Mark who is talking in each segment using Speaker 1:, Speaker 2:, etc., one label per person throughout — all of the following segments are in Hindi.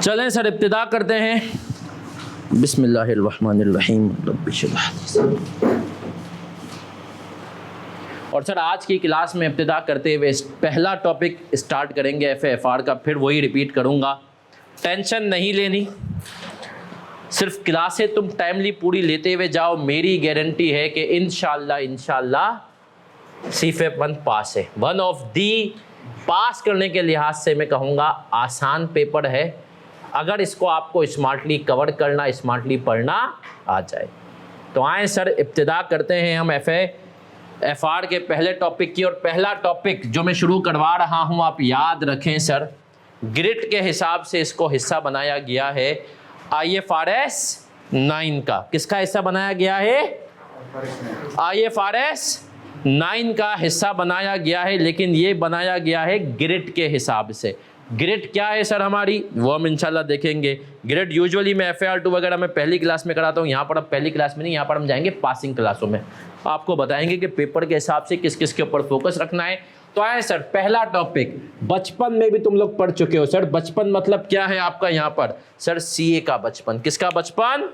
Speaker 1: चलें सर, इब्तिदा करते हैं। बिस्मिल्लाहिर्रहमानिर्रहीम। और सर आज की क्लास में इब्तिदा करते हुए पहला टॉपिक स्टार्ट करेंगे FAFR का। फिर वही रिपीट करूँगा, टेंशन नहीं लेनी, सिर्फ क्लासें तुम टाइमली पूरी लेते हुए जाओ। मेरी गारंटी है कि इंशाल्लाह CFAP 1 पास है। वन ऑफ दी पास करने के लिहाज से मैं कहूँगा आसान पेपर है, अगर इसको आपको स्मार्टली कवर करना, स्मार्टली पढ़ना आ जाए। तो आए सर, इब्तिदा करते हैं हम FAFR के पहले टॉपिक की। और पहला टॉपिक जो मैं शुरू करवा रहा हूँ, आप याद रखें सर, ग्रिड के हिसाब से इसको हिस्सा बनाया गया है IFRS 9 का। किसका हिस्सा बनाया गया है? IFRS 9 का हिस्सा बनाया गया है, लेकिन ये बनाया गया है ग्रिड के हिसाब से। ग्रिड क्या है सर हमारी, वो हम इंशाल्लाह देखेंगे। ग्रिड यूजुअली मैं FAR2 वगैरह में पहली क्लास में कराता हूँ, यहाँ पर अब पहली क्लास में नहीं, यहाँ पर हम जाएंगे पासिंग क्लासों में। आपको बताएंगे कि पेपर के हिसाब से किस किस के ऊपर फोकस रखना है। तो आए सर, पहला टॉपिक बचपन में भी तुम लोग पढ़ चुके हो सर। बचपन मतलब क्या है आपका यहाँ पर सर? CA का बचपन। किसका बचपन?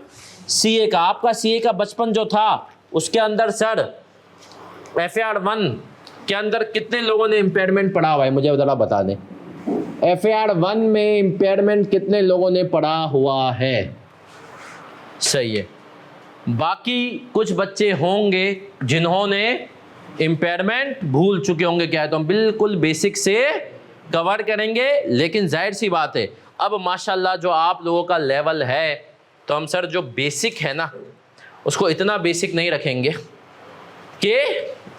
Speaker 1: CA का। आपका CA का बचपन जो था उसके अंदर सर FAR1 के अंदर कितने लोगों ने इम्पेयरमेंट पढ़ा हुआ है, मुझे ज़रा बता दें। FAR1 में इम्पेयरमेंट कितने लोगों ने पढ़ा हुआ है? सही है। बाकी कुछ बच्चे होंगे जिन्होंने इम्पेयरमेंट भूल चुके होंगे। क्या है, तो हम बिल्कुल बेसिक से कवर करेंगे। लेकिन जाहिर सी बात है, अब माशाल्लाह जो आप लोगों का लेवल है, तो हम सर जो बेसिक है ना उसको इतना बेसिक नहीं रखेंगे कि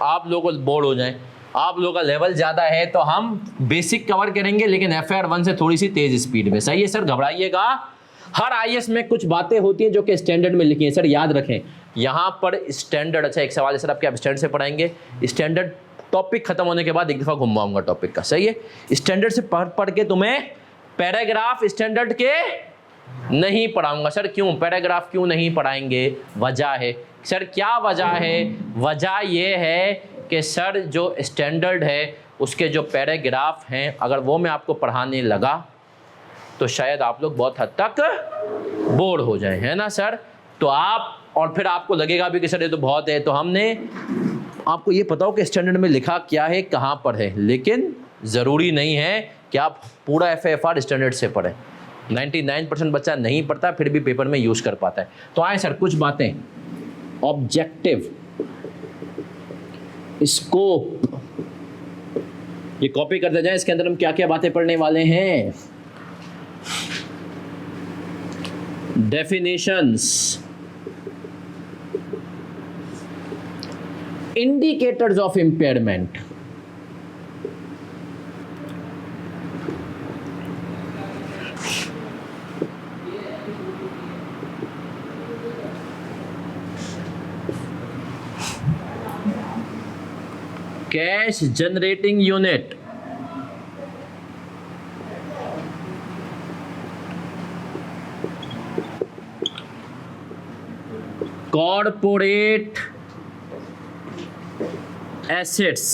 Speaker 1: आप लोगों को बोर हो जाएं। आप लोगों का लेवल ज़्यादा है तो हम बेसिक कवर करेंगे, लेकिन FAR1 से थोड़ी सी तेज़ स्पीड में। सही है सर, घबराइएगा। हर IAS में कुछ बातें होती हैं जो कि स्टैंडर्ड में लिखी हैं सर, याद रखें। यहाँ पर स्टैंडर्ड, अच्छा एक सवाल है सर, आप क्या स्टैंडर्ड से पढ़ाएंगे? स्टैंडर्ड टॉपिक खत्म होने के बाद एक दफ़ा घुमाऊंगा टॉपिक का। सही है, स्टैंडर्ड से पढ़ के तुम्हें पैराग्राफ स्टैंडर्ड के नहीं पढ़ाऊंगा सर। क्यों पैराग्राफ क्यों नहीं पढ़ाएंगे? वजह है सर। क्या वजह है? वजह ये है कि सर जो स्टैंडर्ड है उसके जो पैराग्राफ हैं, अगर वो मैं आपको पढ़ाने लगा तो शायद आप लोग बहुत हद तक बोर हो जाएं, है ना सर? तो आप, और फिर आपको लगेगा भी कि सर ये तो बहुत है। तो हमने आपको ये पता हो कि स्टैंडर्ड में लिखा क्या है, कहाँ पर है, लेकिन ज़रूरी नहीं है कि आप पूरा FAFR स्टैंडर्ड से पढ़ें। 99% बच्चा नहीं पढ़ता, फिर भी पेपर में यूज़ कर पाता है। तो आए सर कुछ बातें। ऑब्जेक्टिव, स्कोप, ये कॉपी करते जाएं। इसके अंदर हम क्या क्या बातें पढ़ने वाले हैं? Definitions, indicators of impairment, cash generating unit, corporate assets,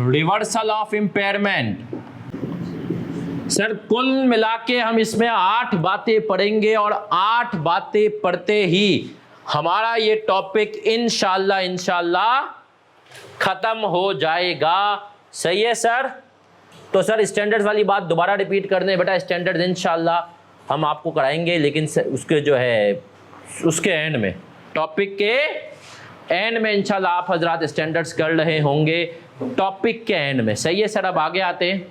Speaker 1: reversal of impairment. Sir कुल मिला के हम इसमें 8 बातें पढ़ेंगे, और 8 बातें पढ़ते ही हमारा ये टॉपिक इंशाल्लाह खत्म हो जाएगा। सही है सर? तो सर स्टैंडर्ड्स वाली बात दोबारा रिपीट कर दें बेटा। स्टैंडर्ड्स इंशाल्लाह हम आपको कराएंगे, लेकिन उसके जो है उसके एंड में, टॉपिक के एंड में इंशाल्लाह आप हजरात स्टैंडर्ड्स कर रहे होंगे टॉपिक के एंड में। सही है सर? अब आगे आते हैं।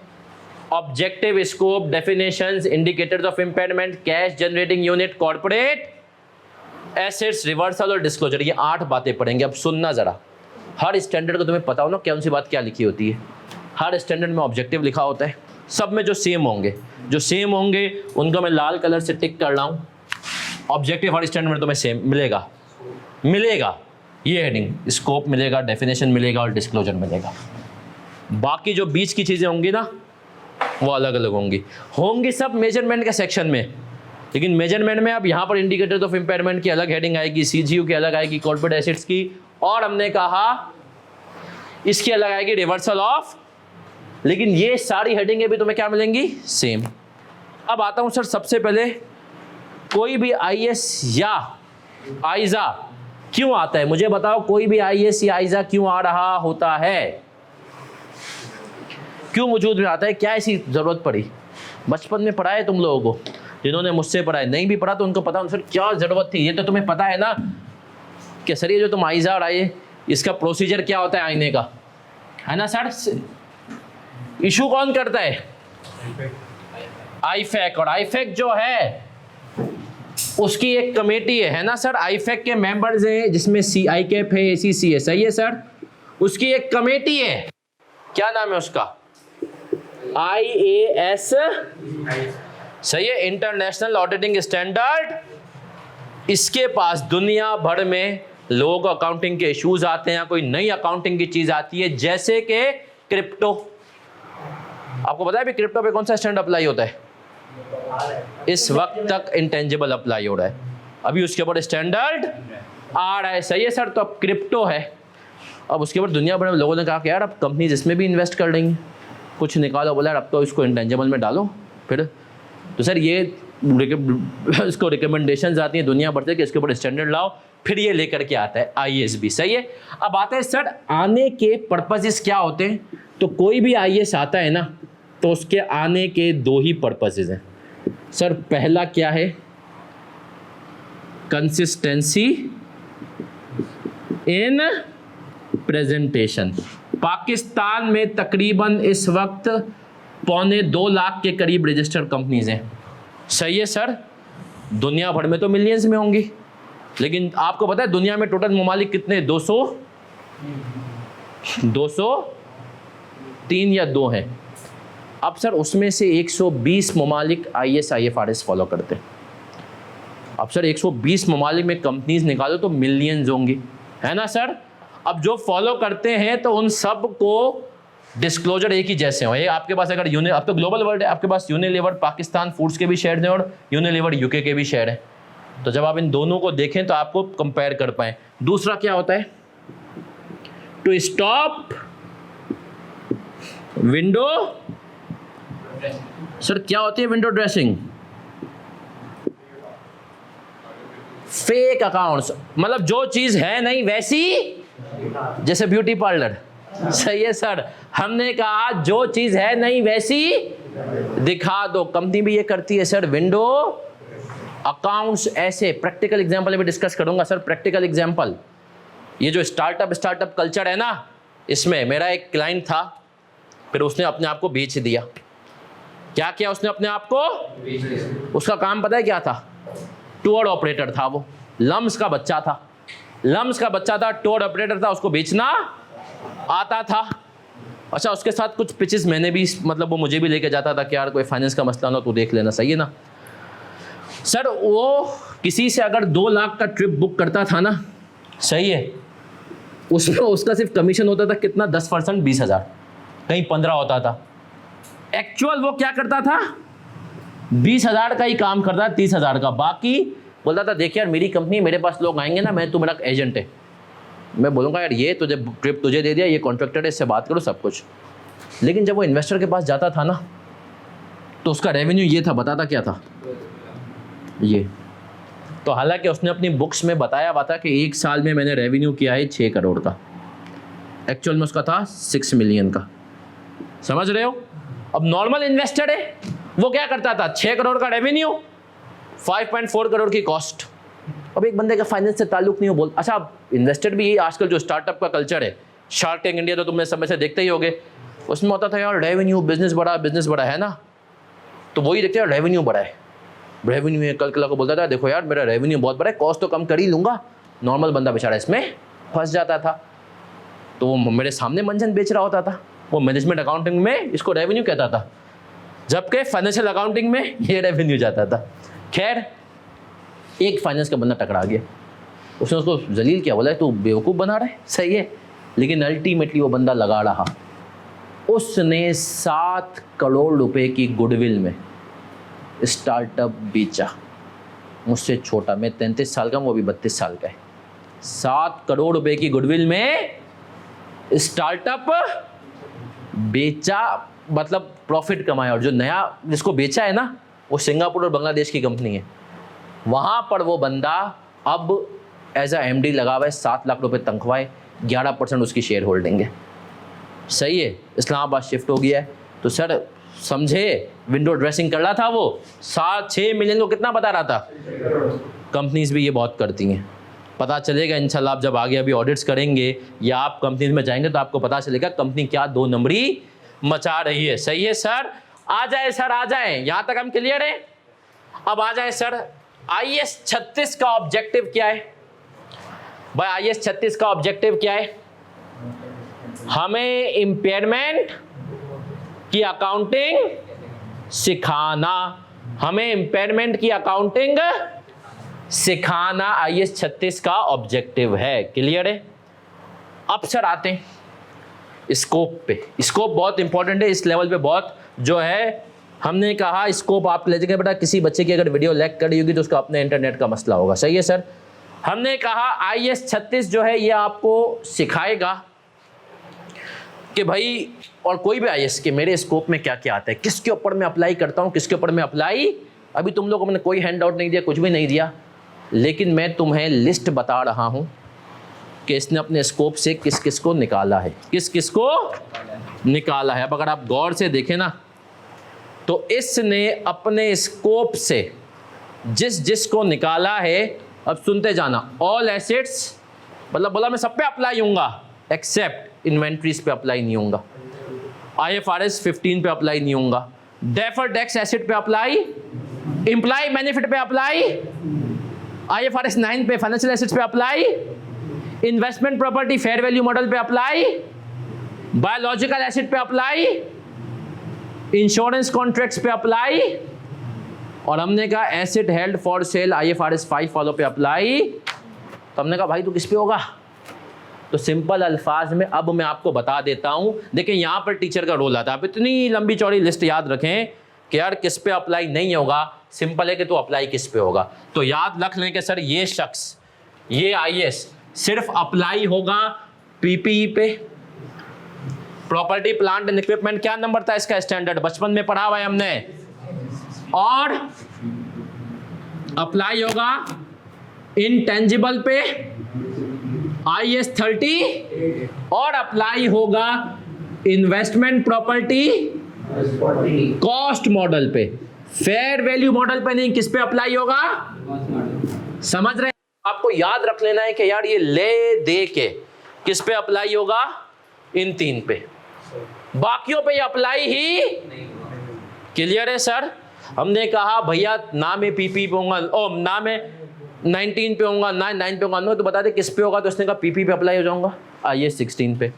Speaker 1: Objective, scope, definitions, indicators of impairment, cash generating unit, corporate assets, reversal और डिस्क्लोजर, ये 8 बातें पढ़ेंगे। अब सुनना ज़रा, हर स्टैंडर्ड को तुम्हें पता हो ना कौन सी बात क्या लिखी होती है। हर स्टैंडर्ड में ऑब्जेक्टिव लिखा होता है, सब में जो सेम होंगे उनको मैं लाल कलर से टिक कर रहा हूँ। ऑब्जेक्टिव हर स्टैंडर्ड में तुम्हें सेम मिलेगा ये हेडिंग, स्कोप मिलेगा, डेफिनेशन मिलेगा और डिस्क्लोजर मिलेगा। बाकी जो बीच की चीज़ें होंगी ना वो अलग अलग होंगी सब मेजरमेंट के सेक्शन में। लेकिन मेजरमेंट में अब यहाँ पर इंडिकेटर्स ऑफ इम्पेयरमेंट की अलग हेडिंग आएगी, CGU की अलग आएगी, कॉर्पोरेट एसेट्स की, और हमने कहा इसकी अलग आएगी रिवर्सल ऑफ, लेकिन ये सारी हेडिंगें भी तुम्हें क्या मिलेंगी, सेम। अब आता हूं सर सबसे पहले, कोई भी आईएस या आईजा क्यों आता है, मुझे बताओ, कोई भी आईएस या आईजा क्यों आ रहा होता है, क्यों वजूद में आता है, क्या ऐसी जरूरत पड़ी? बचपन में पढ़ा है तुम लोगों को, जिन्होंने मुझसे पढ़ा है, नहीं भी पढ़ा तो उनको पता सर क्या जरूरत थी। ये तो तुम्हें पता है ना कि सर ये जो तुम आईजा और आइए, इसका प्रोसीजर क्या होता है आईने का, है ना सर? इशू कौन करता है? आईफैक। और आईफैक जो है उसकी एक कमेटी है ना सर? आईफैक के मेंबर्स हैं जिसमें सी आई कैप है, एसीसी है, सही है सर? उसकी एक कमेटी है, क्या नाम है उसका? IAS, सही है, इंटरनेशनल ऑडिटिंग स्टैंडर्ड। इसके पास दुनिया भर में लोग अकाउंटिंग के इश्यूज आते हैं, कोई नई अकाउंटिंग की चीज आती है, जैसे कि क्रिप्टो। आपको पता है भी क्रिप्टो पे कौन सा स्टैंडर्ड अप्लाई होता है? इस वक्त तक इंटेंजिबल अप्लाई हो रहा है, अभी उसके ऊपर स्टैंडर्ड आ रहा है, सही है सर? तो अब क्रिप्टो है, अब उसके ऊपर दुनिया भर में लोगों ने कहा कि यार अब कंपनी जिसमें भी इन्वेस्ट कर रही हैं कुछ निकालो, बोला अब तो इसको इंटेंजिबल में डालो। फिर तो सर ये इसको रिकमेंडेशंस आती हैं दुनिया भर से कि इसके ऊपर स्टैंडर्ड लाओ, फिर ये लेकर के आता है IASB, सही है? अब आता है सर आने के पर्पसेस क्या होते हैं, तो कोई भी IAS आता है ना तो उसके आने के दो ही पर्पसेस हैं सर। पहला क्या है? Consistency in presentation. पाकिस्तान में तकरीबन इस वक्त 1.25 लाख के करीब रजिस्टर्ड कंपनीज हैं, सही है सर? दुनिया भर में तो मिलियंस में होंगी, लेकिन आपको पता है दुनिया में टोटल ममालिक कितने? 203 या 2 हैं। अब सर उसमें से 120 ममालिक IAS IFRS फॉलो करते हैं। अब सर 120 ममालिक में कंपनीज निकालो तो मिलियंस होंगी, है ना सर? अब जो फॉलो करते हैं तो उन सब को डिस्क्लोजर एक ही जैसे हो। ये आपके पास अगर अब तो ग्लोबल वर्ल्ड है, आपके पास यूनिलीवर पाकिस्तान फूड्स के भी शेयर हैं और यूनिलीवर UK के भी शेयर हैं, तो जब आप इन दोनों को देखें तो आपको कंपेयर कर पाए। दूसरा क्या होता है? टू स्टॉप विंडो, सर क्या होती है विंडो ड्रेसिंग? फेक अकाउंट्स, मतलब जो चीज है नहीं वैसी, जैसे ब्यूटी पार्लर, सही है सर? हमने कहा जो चीज है नहीं वैसी दिखा दो। कंपनी भी ये करती है सर, विंडो अकाउंट्स। ऐसे प्रैक्टिकल एग्जांपल भी डिस्कस करूंगा सर। प्रैक्टिकल एग्जांपल, ये जो स्टार्टअप कल्चर है ना, इसमें मेरा एक क्लाइंट था, फिर उसने अपने आप को बेच दिया। क्या किया उसने अपने आप को? उसका काम पता है क्या था? टूर ऑपरेटर था वो, लम्स का बच्चा था, टूर ऑपरेटर था, उसको बेचना आता था। अच्छा, उसके साथ कुछ पिचेस मैंने भी, मतलब वो मुझे भी लेके जाता था कि यार कोई फाइनेंस का मसला ना तो देख लेना, सही है ना सर? वो किसी से अगर 2 लाख का ट्रिप बुक करता था ना, सही है, उसमें उसका सिर्फ कमीशन होता था कितना? 10%, 20,000, कहीं 15 होता था। एक्चुअल वो क्या करता था? 20,000 का ही काम करता है, 30,000 का। बाकी बोलता था देख यार मेरी कंपनी, मेरे पास लोग आएंगे ना, मैं, तू मेरा एजेंट है, मैं बोलूँगा यार ये तुझे ट्रिप तुझे दे दिया, ये कॉन्ट्रैक्टर है, इससे बात करो, सब कुछ। लेकिन जब वो इन्वेस्टर के पास जाता था ना तो उसका रेवेन्यू ये था, बताता क्या था ये? तो हालांकि उसने अपनी बुक्स में बताया हुआ था कि 1 साल में मैंने रेवेन्यू किया है 6 करोड़ का, एक्चुअल में उसका था 6 मिलियन का, समझ रहे हो? अब नॉर्मल इन्वेस्टर है, वो क्या करता था? 6 करोड़ का रेवेन्यू, 5.4 करोड़ की कॉस्ट। अब एक बंदे का फाइनेंस से ताल्लुक नहीं हो बोल। अच्छा, इन्वेस्टर भी, आजकल जो स्टार्टअप का कल्चर है, शार्क टैंक इंडिया तो तुमने समय से देखते ही होगे, उसमें होता था यार रेवेन्यू, बिजनेस बड़ा है ना, तो वही देखते हैं रेवेन्यू बड़ा है, रेवेन्यू है। कल को बोलता था देखो यार मेरा रेवेन्यू बहुत बड़ा है, कॉस्ट तो कम कर ही लूँगा। नॉर्मल बंदा बेचारा इसमें फंस जाता था, तो वो मेरे सामने मंजन बेच रहा होता था। वो मैनेजमेंट अकाउंटिंग में इसको रेवेन्यू कहता था, जबकि फाइनेंशियल अकाउंटिंग में ये रेवेन्यू जाता था। खैर, एक फाइनेंस का बंदा टकरा गया, उसने उसको जलील किया, बोला तू बेवकूफ़ बना रहा है, सही है, लेकिन अल्टीमेटली वो बंदा लगा रहा। उसने 7 करोड़ रुपए की गुडविल में स्टार्टअप बेचा, मुझसे छोटा, मैं 33 साल का हूँ, वो भी 32 साल का है। 7 करोड़ रुपए की गुडविल में स्टार्टअप बेचा मतलब प्रॉफिट कमाया, और जो नया जिसको बेचा है ना वो सिंगापुर और बांग्लादेश की कंपनी है। वहाँ पर वो बंदा अब एज अ एमडी लगा हुआ है, 7 लाख रुपए तनख्वाह है, 11% उसकी शेयर होल्डिंग है। सही है, इस्लामाबाद शिफ्ट हो गया है। तो सर समझे, विंडो ड्रेसिंग कर रहा था वो, 6 मिलियन को कितना बता रहा था। कंपनीज भी ये बहुत करती हैं, पता चलेगा इंशाल्लाह आप जब आगे अभी ऑडिट्स करेंगे या आप कंपनीज में जाएंगे तो आपको पता चलेगा कंपनी क्या 2 नंबरी मचा रही है। सही है सर, आ जाए सर, आ जाए, यहाँ तक हम क्लियर है। अब आ जाए सर, IAS 36 का ऑब्जेक्टिव क्या है भाई। IAS 36 का ऑब्जेक्टिव क्या है, हमें इम्पेयरमेंट की अकाउंटिंग सिखाना, हमें इम्पेयरमेंट की अकाउंटिंग सिखाना IAS 36 का ऑब्जेक्टिव है। क्लियर है। अब सर आते हैं स्कोप पे। स्कोप बहुत इंपॉर्टेंट है इस लेवल पे, बहुत जो है हमने कहा स्कोप आप ले जाएंगे बेटा, किसी बच्चे की अगर वीडियो लैग करी होगी तो उसका अपने इंटरनेट का मसला होगा। सही है सर, हमने कहा IAS 36 जो है ये आपको सिखाएगा कि भाई, और कोई भी IAS के मेरे स्कोप में क्या क्या आता है, किसके ऊपर मैं अप्लाई करता हूँ, किसके ऊपर मैं अप्लाई, अभी तुम लोगों को मैंने कोई हैंड आउट नहीं दिया, कुछ भी नहीं दिया, लेकिन मैं तुम्हें लिस्ट बता रहा हूँ कि इसने अपने स्कोप से किस किस को निकाला है, किस किस को निकाला है। अब अगर आप गौर से देखें ना तो इसने अपने स्कोप से जिस जिस को निकाला है, अब सुनते जाना, ऑल एसेट्स, मतलब बोला मैं सब पे अप्लाई होऊंगा एक्सेप्ट इन्वेंट्रीज पे अप्लाई नहीं होऊंगा, IFRS 15 पे अप्लाई नहीं होऊंगा, डेफर्ड टैक्स एसेट पे अप्लाई, एम्प्लॉय बेनिफिट पे अप्लाई, IFRS 9 पे फाइनेंशियल एसेट्स पे apply, investment property fair value model पे अप्लाई, बायोलॉजिकल एसेट पे अप्लाई, इंश्योरेंस कॉन्ट्रैक्ट्स पे अप्लाई, और हमने कहा asset held for sale IFRS 5 वालों पे अप्लाई। तो हमने कहा भाई तू किस पे होगा, तो सिंपल अल्फाज में अब मैं आपको बता देता हूं। देखिए यहां पर टीचर का रोल आता है। आप इतनी लंबी चौड़ी लिस्ट याद रखें कि यार किस पे अप्लाई नहीं होगा, सिंपल है कि तो अप्लाई किस पे होगा। तो याद रख लें कि सर ये शख्स, ये IAS सिर्फ अप्लाई होगा PPE पे, प्रॉपर्टी प्लांट एंड इक्विपमेंट, क्या नंबर था इसका स्टैंडर्ड, बचपन में पढ़ा हुआ है हमने, और अप्लाई होगा इनटेंजिबल पे IAS 30, और अप्लाई होगा इन्वेस्टमेंट प्रॉपर्टी कॉस्ट मॉडल पे, फेयर वैल्यू मॉडल पे नहीं, किस पे अप्लाई होगा, समझ रहे हैं। आपको याद रख लेना है कि यार ये ले दे के किस पे अप्लाई होगा, इन 3 पे, बाकियों पे अप्लाई ही। क्लियर है सर। हमने कहा भैया ना मैं PPE पे होगा, ओ ना मैं 19 पे होगा, ना 9 पे होगा, तो बता दे किस पे होगा, तो उसने कहा PPE पे अप्लाई हो जाऊंगा, IAS 16 पे,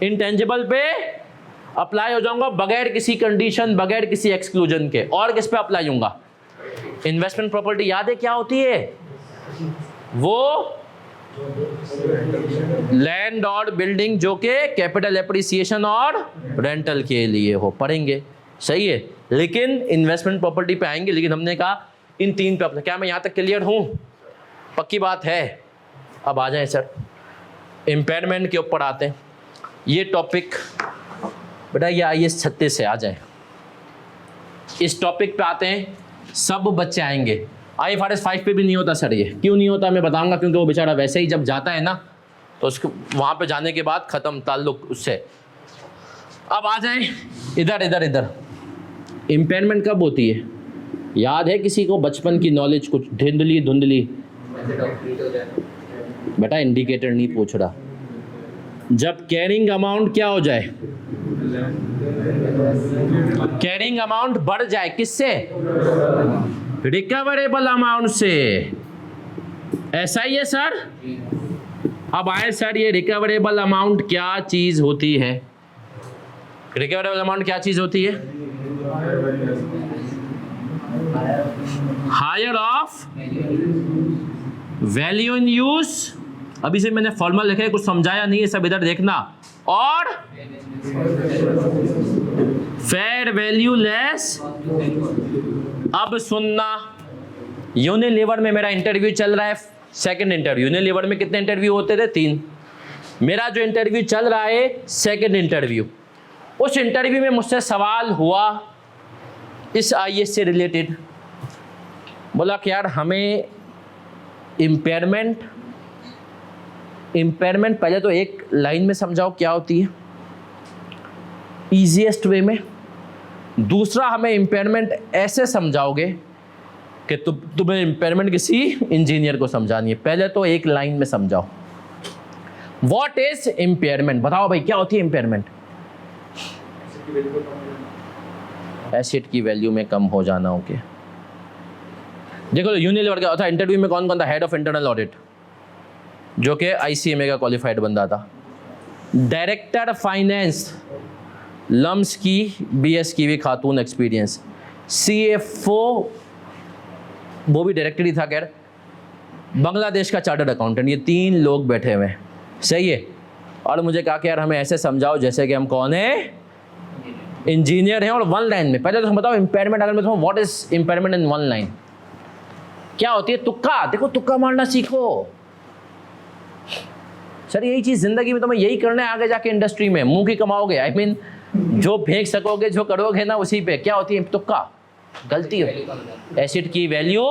Speaker 1: इंटेंजिबल पे अप्लाई हो जाऊंगा बगैर किसी कंडीशन, बगैर किसी एक्सक्लूजन के, और किस पे अप्लाई होऊंगा, इन्वेस्टमेंट प्रॉपर्टी याद है क्या होती है, वो लैंड और बिल्डिंग जो के कैपिटल एप्रिसिएशन और रेंटल के लिए हो, पढ़ेंगे। सही है, लेकिन इन्वेस्टमेंट प्रॉपर्टी पे आएंगे, लेकिन हमने कहा इन 3 पे। क्या मैं यहां तक क्लियर हूं, पक्की बात है। अब आ जाए सर इम्पेयरमेंट के ऊपर आते हैं। ये टॉपिक बेटा ये IAS 36 से आ जाए, इस टॉपिक पे आते हैं, सब बच्चे आएंगे। IFRS 5 पे भी नहीं होता सर, ये क्यों नहीं होता मैं बताऊंगा, क्योंकि वो बेचारा वैसे ही जब जाता है ना तो उसको वहां पे जाने के बाद खत्म ताल्लुक उससे। अब आ जाए इधर इधर इधर, इम्पेयरमेंट कब होती है, याद है किसी को, बचपन की नॉलेज कुछ धुंधली धुंधली, बेटा इंडिकेटर नहीं पूछ रहा, जब कैरिंग अमाउंट क्या हो जाए, कैरिंग अमाउंट बढ़ जाए, किससे, रिकवरेबल अमाउंट से। ऐसा ही है सर। अब आए सर ये रिकवरेबल अमाउंट क्या चीज होती है, रिकवरेबल अमाउंट क्या चीज होती है, higher of value in use, अभी से मैंने फॉर्मल लिखा है, कुछ समझाया नहीं है, सब इधर देखना, और फेयर वैल्यू लेस। अब सुनना, यूनिलीवर में मेरा इंटरव्यू चल रहा है, सेकंड इंटरव्यू। यूनिलीवर में कितने इंटरव्यू होते थे, 3, मेरा जो इंटरव्यू चल रहा है सेकंड इंटरव्यू, उस इंटरव्यू में मुझसे सवाल हुआ इस आईएएस से रिलेटेड। बोला कि यार हमें इम्पेयरमेंट पहले तो एक लाइन में समझाओ क्या होती है ईजीएस्ट वे में। दूसरा हमें इम्पेयरमेंट ऐसे समझाओगे कि तुम्हें इम्पेयरमेंट किसी इंजीनियर को समझानी है। पहले तो एक लाइन में समझाओ व्हाट इज इम्पेयरमेंट। बताओ भाई क्या होती है इम्पेयरमेंट? एसिड की वैल्यू में कम हो जाना। ओके देखो यूनिलीवर क्या होता है, इंटरव्यू में कौन कौन था? हेड ऑफ इंटरनल ऑडिट जो कि आईसीएमए का क्वालिफाइड बंदा था, डायरेक्टर फाइनेंस लम्स की बीएस की भी खातून एक्सपीरियंस, सीएफओ वो भी डायरेक्टर ही था खैर, बांग्लादेश का चार्टर्ड अकाउंटेंट। ये 3 लोग बैठे हुए हैं, सही है। और मुझे कहा कि यार हमें ऐसे समझाओ जैसे कि हम कौन है, इंजीनियर हैं, और 1 लाइन में। पहले तो हम बताओ इम्पेयरमेंट, अगर मैं what is impairment in 1 line क्या होती है? तुक्का। देखो तुक्का मारना सीखो सर, यही चीज जिंदगी में तुम्हें यही करना है आगे जाके इंडस्ट्री में, मुंह की कमाओगे। आई मीन जो फेंक सकोगे, जो करोगे ना उसी पे। क्या होती है तुक्का? गलती हो, एसिड की वैल्यू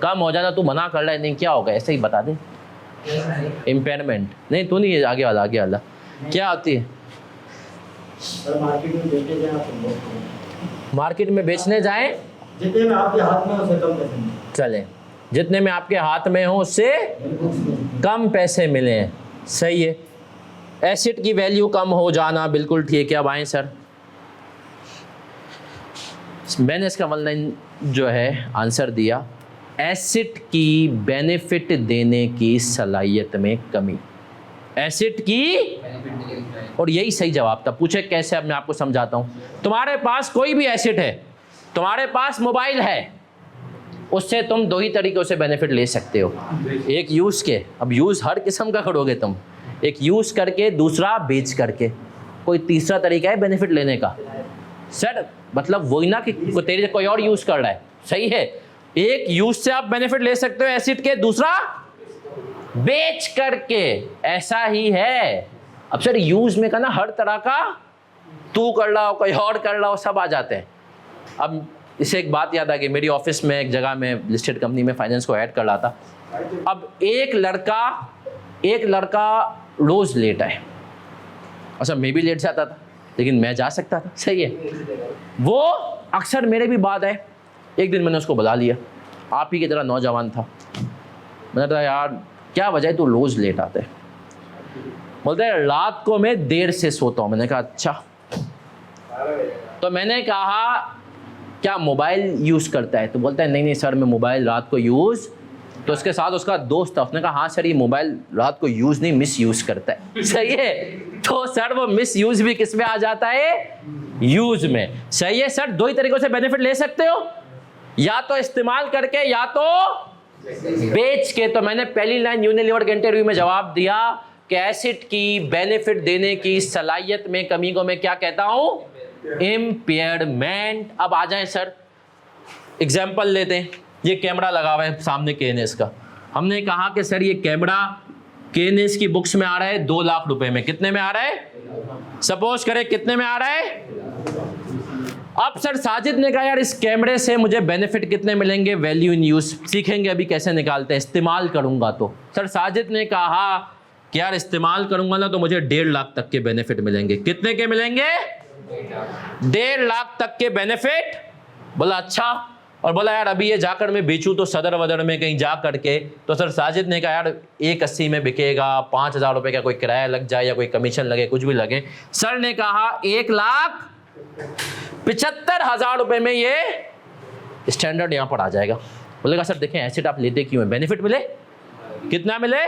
Speaker 1: कम हो जाना। तू मना कर रहा है, नहीं क्या होगा ऐसे ही बता दे। इम्पेयरमेंट नहीं, तू नहीं, आगे वाला क्या होती है? मार्केट में बेचने जाए,
Speaker 2: जितने में आपके हाथ में उससे कम पैसे मिले।
Speaker 1: चले जितने में आपके हाथ में हो उससे कम पैसे मिले, सही है। एसिड की वैल्यू कम हो जाना, बिल्कुल ठीक है। अब आए सर, मैंने इसका 1 लाइन जो है आंसर दिया, एसिड की बेनिफिट देने की सलाहियत में कमी। एसिड की, और यही सही जवाब था। पूछे कैसे? अब मैं आपको समझाता हूं। तुम्हारे पास कोई भी एसिड है, तुम्हारे पास मोबाइल है, उससे तुम 2 ही तरीकों से बेनिफिट ले सकते हो। एक यूज़ के, अब यूज़ हर किस्म का करोगे तुम, एक यूज़ करके, दूसरा बेच करके। कोई तीसरा तरीका है बेनिफिट लेने का? सर मतलब वही ना कि तेरे कोई और यूज़ कर रहा है, सही है। एक यूज़ से आप बेनिफिट ले सकते हो एसिड के, दूसरा बेच करके, ऐसा ही है। अब सर यूज़ में का ना हर तरह का, तू कर रहा हो, कोई और कर रहा हो, सब आ जाते हैं। अब इससे एक बात याद आ गई, मेरी ऑफिस में एक जगह में लिस्टेड कंपनी में फाइनेंस को ऐड कर रहा था। अब एक लड़का रोज लेट आए। अच्छा मैं भी लेट जाता था, लेकिन मैं जा सकता था, सही है। वो अक्सर मेरे भी बाद आए। एक दिन मैंने उसको बुला लिया, आप ही की तरह नौजवान था। मैंने कहा यार क्या वजह है तू रोज लेट आता है? बोलते हैं रात को मैं देर से सोता हूँ। मैंने कहा अच्छा। तो मैंने कहा क्या मोबाइल यूज़ करता है? तो बोलता है नहीं सर मैं मोबाइल रात को यूज़। तो उसके साथ उसका दोस्त था, उसने कहा हाँ सर ये मोबाइल रात को यूज़ नहीं मिस यूज़ करता है, सही है। तो सर वो मिस यूज़ भी किस में आ जाता है? यूज़ में, सही है। सर 2 ही तरीकों से बेनिफिट ले सकते हो, या तो इस्तेमाल करके या तो बेच के। तो मैंने पहली लाइन यूनिलीवर के इंटरव्यू में जवाब दिया कि एसिड की बेनिफिट देने की सलाहियत में कमी को मैं क्या कहता हूं? इम्पेयरमेंट। अब आ जाएं सर, एग्जाम्पल लेते हैं। ये कैमरा लगा हुआ है सामने केएनएस का। हमने कहा कि सर ये कैमरा केएनएस की बुक्स में आ रहा है 2 लाख रुपए में। कितने में आ रहा है? सपोज करें कितने में आ रहा है? अब सर साजिद ने कहा यार इस कैमरे से मुझे बेनिफिट कितने मिलेंगे? वैल्यू इन यूज सीखेंगे अभी कैसे निकालते हैं, इस्तेमाल करूंगा तो। सर साजिद ने कहा कि यार इस्तेमाल करूंगा ना तो मुझे 1.5 लाख तक के बेनिफिट मिलेंगे। कितने के मिलेंगे? 1.5 लाख तक के बेनिफिट। बोला अच्छा। और बोला यार अभी ये जाकर मैं बेचूं तो सदर वदर में कहीं जा करके। तो सर साजिद ने कहा यार 1.80 में बिकेगा, 5,000 रुपए का कोई किराया लग जाए या कोई कमीशन लगे, कुछ भी लगे। सर ने कहा 1,75,000 रुपए में ये स्टैंडर्ड यहां पर आ जाएगा। बोलेगा सर देखें एसिड आप लेते क्यों है? बेनिफिट मिले। कितना मिले?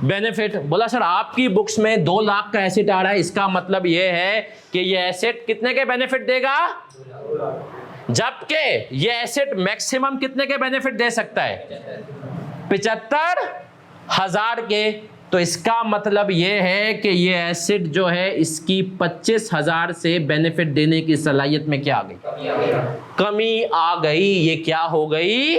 Speaker 1: बेनिफिट। बोला सर आपकी बुक्स में 2 लाख का एसिड आ रहा है, इसका मतलब ये है कि ये एसिड कितने के बेनिफिट देगा? जबकि ये एसिड मैक्सिमम कितने के बेनिफिट दे सकता है? 75,000 के। तो इसका मतलब ये है कि ये एसिड जो है इसकी 25,000 से बेनिफिट देने की सलाहियत में क्या आ गई? कमी आ गई। ये क्या हो गई?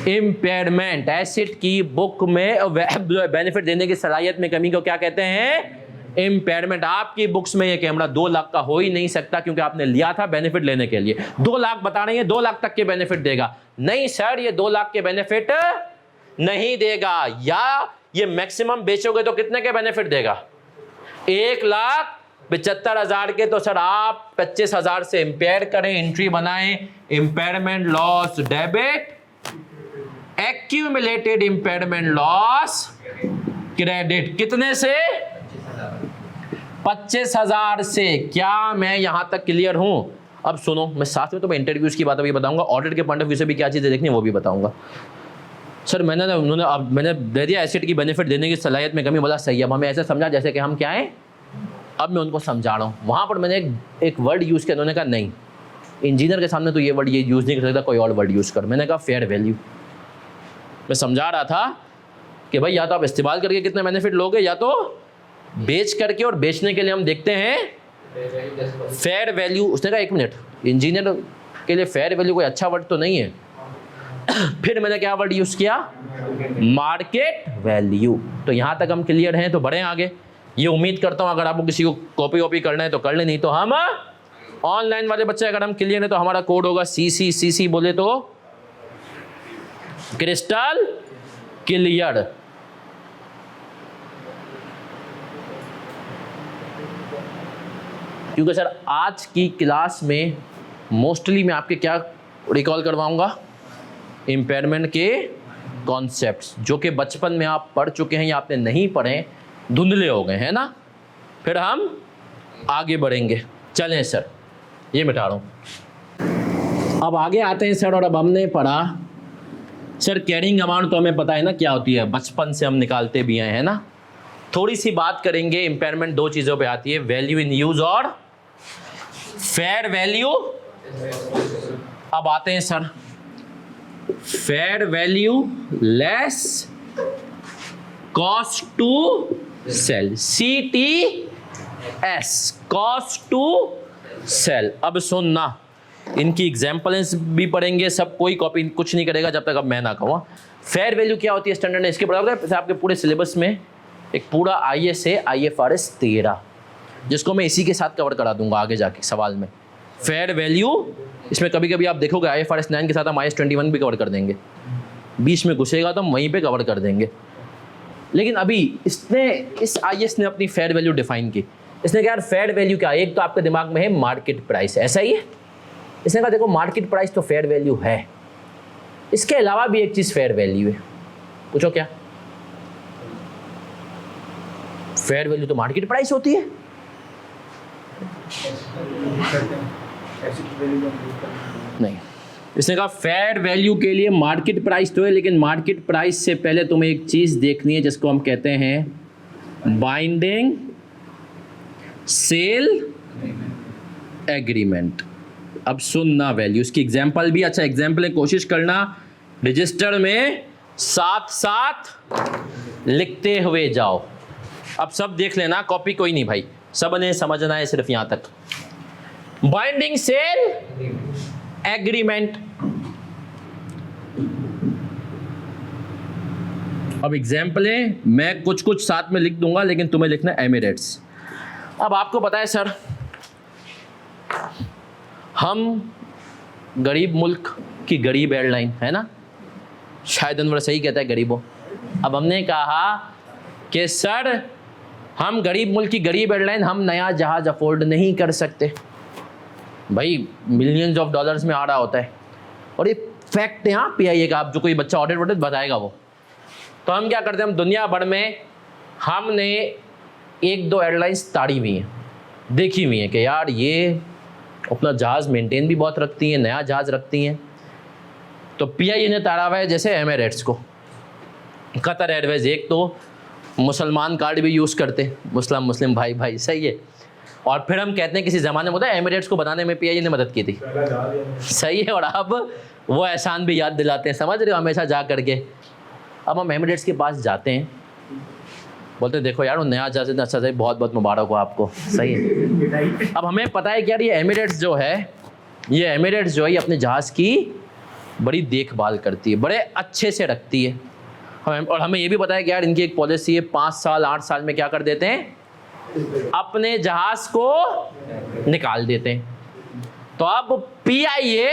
Speaker 1: इम्पेयरमेंट। एसिड की बुक में बेनिफिट देने की सलाहियत में कमी को क्या कहते हैं? इम्पेयरमेंट। आपकी बुक्स में ये कैमरा 2 लाख का हो ही नहीं सकता क्योंकि आपने लिया था बेनिफिट लेने के लिए। 2 लाख बता रहे हैं 2 लाख तक के बेनिफिट देगा। नहीं सर, ये 2 लाख के बेनिफिट नहीं देगा। या ये मैक्सिमम बेचोगे तो कितने के बेनिफिट देगा? 1,75,000 के। तो सर आप 25,000 से इंपेयर करें, एंट्री बनाएं, impairment loss debit, accumulated impairment loss credit. कितने से? 25,000 से। क्या मैं यहां तक क्लियर हूं? अब सुनो, मैं साथ में तुम्हें इंटरव्यूज की बात अभी बताऊंगा, ऑडिट के पॉइंट ऑफ व्यू से भी क्या चीजें देखनी है वो भी बताऊंगा। सर मैंने दे दिया एसिड की बेनिफिट देने की सलाहियत में कमी। बोला सही है। अब हमें ऐसे समझा जैसे कि हम क्या हैं। अब मैं उनको समझा रहा हूँ। वहाँ पर मैंने एक वर्ड यूज़ किया, उन्होंने कहा नहीं, इंजीनियर के सामने तो ये वर्ड ये यूज़ नहीं कर सकता, कोई और वर्ड यूज़ कर। मैंने कहा फेयर वैल्यू। मैं समझा रहा था कि भाई या तो आप इस्तेमाल करके कितने बेनिफिट लोगे, या तो बेच करके, और बेचने के लिए हम देखते हैं फेयर वैल्यू। उसने कहा 1 मिनट, इंजीनियर के लिए फेयर वैल्यू कोई अच्छा वर्ड तो नहीं है। फिर मैंने क्या वर्ड यूज किया? Market value. तो यहां तक हम क्लियर हैं तो बढ़े आगे। ये उम्मीद करता हूं अगर आपको किसी को कॉपी वॉपी करना है तो कर ले, नहीं तो हम ऑनलाइन वाले बच्चे अगर हम क्लियर हैं तो हमारा कोड होगा CC बोले तो क्रिस्टल क्लियर। क्योंकि सर आज की क्लास में मोस्टली मैं आपके क्या रिकॉल करवाऊंगा? इम्पेयरमेंट के कॉन्सेप्ट्स, जो कि बचपन में आप पढ़ चुके हैं या आपने नहीं पढ़े, धुंधले हो गए हैं ना। फिर हम आगे बढ़ेंगे। चलें सर, ये मिटा रहा हूँ। अब आगे आते हैं सर। और अब हमने पढ़ा सर कैरिंग अमाउंट, तो हमें पता है ना क्या होती है, बचपन से हम निकालते भी हैं, है ना। थोड़ी सी बात करेंगे। इम्पेयरमेंट 2 चीज़ों पे आती है, वैल्यू इन यूज और फेयर वैल्यू। अब आते हैं sir fair value less cost to sell, CTS, cost to sell. अब सुनना, इनकी एग्जाम्पल्स भी पढ़ेंगे सब, कोई कॉपी कुछ नहीं करेगा जब तक अब मैं ना कहूँ। फेयर वैल्यू क्या होती है स्टैंडर्ड ने इसके पढ़ा आपके पूरे सिलेबस में। एक पूरा IS है, IFRS 13, जिसको मैं इसी के साथ कवर करा दूंगा आगे जाके सवाल में। फेयर वैल्यू, इसमें कभी कभी आप देखोगे IFRS 9 के साथ हम IS 21 भी कवर कर देंगे, बीच में घुसेगा तो हम वहीं पे कवर कर देंगे। लेकिन अभी इस IS ने अपनी फेयर वैल्यू डिफाइन की। इसने कहा यार फेयर वैल्यू क्या है? एक तो आपके दिमाग में है मार्केट प्राइस, ऐसा ही है। इसने कहा देखो मार्केट प्राइस तो फेयर वैल्यू है, इसके अलावा भी एक चीज़ फेयर वैल्यू है। पूछो क्या? फेयर वैल्यू तो मार्केट प्राइस होती है। नहीं, इसने कहा फेयर वैल्यू के लिए मार्केट प्राइस तो है, लेकिन मार्केट प्राइस से पहले तुम्हें एक चीज देखनी है जिसको हम कहते हैं बाइंडिंग सेल एग्रीमेंट। अब सुनना वैल्यू, इसकी एग्जांपल भी अच्छा एग्जांपल है, कोशिश करना रजिस्टर में साथ साथ लिखते हुए जाओ। अब सब देख लेना, कॉपी कोई नहीं भाई, सब ने समझना है सिर्फ यहां तक। Binding sale agreement. अब एग्जाम्पल है, मैं कुछ कुछ साथ में लिख दूंगा लेकिन तुम्हें लिखना एमिरेट्स। अब आपको पता है सर, हम गरीब मुल्क की गरीब एयरलाइन है ना, शायद अनवर सही कहता है गरीबों। अब हमने कहा कि सर हम गरीब मुल्क की गरीब एयरलाइन, हम नया जहाज अफोर्ड नहीं कर सकते भाई, मिलियंस ऑफ डॉलर्स में आ रहा होता है, और ये फैक्ट है हाँ PIA का। आप जो कोई बच्चा ऑडिट बताएगा वो, तो हम क्या करते हैं, हम दुनिया भर में हमने 1-2 एयरलाइंस ताड़ी हुई हैं, देखी हुई हैं कि यार ये अपना जहाज़ मेंटेन भी बहुत रखती हैं, नया जहाज़ रखती हैं। तो PIA ने ताड़ा हुआ है जैसे एमिरेट्स को, कतर एयरवेज। एक तो मुसलमान कार्ड भी यूज़ करते, मुस्लिम भाई भाई, सही है। और फिर हम कहते हैं किसी ज़माने में होता है एमिरेट्स को बनाने में PIA ने मदद की थी, सही है। और अब वो एहसान भी याद दिलाते हैं, समझ रहे हो, हमेशा जा करके। अब हम एमिरेट्स के पास जाते हैं, बोलते देखो यार वो नया जहाज इतना अच्छा है, बहुत बहुत मुबारक हो आपको। सही है। अब हमें पता है कि यार ये एमिरेट्स जो है ये अपने जहाज़ की बड़ी देखभाल करती है, बड़े अच्छे से रखती है। और हमें ये भी पता है कि यार इनकी एक पॉलिसी है, 5 साल 8 साल में क्या कर देते हैं, अपने जहाज़ को निकाल देते हैं। तो अब PIA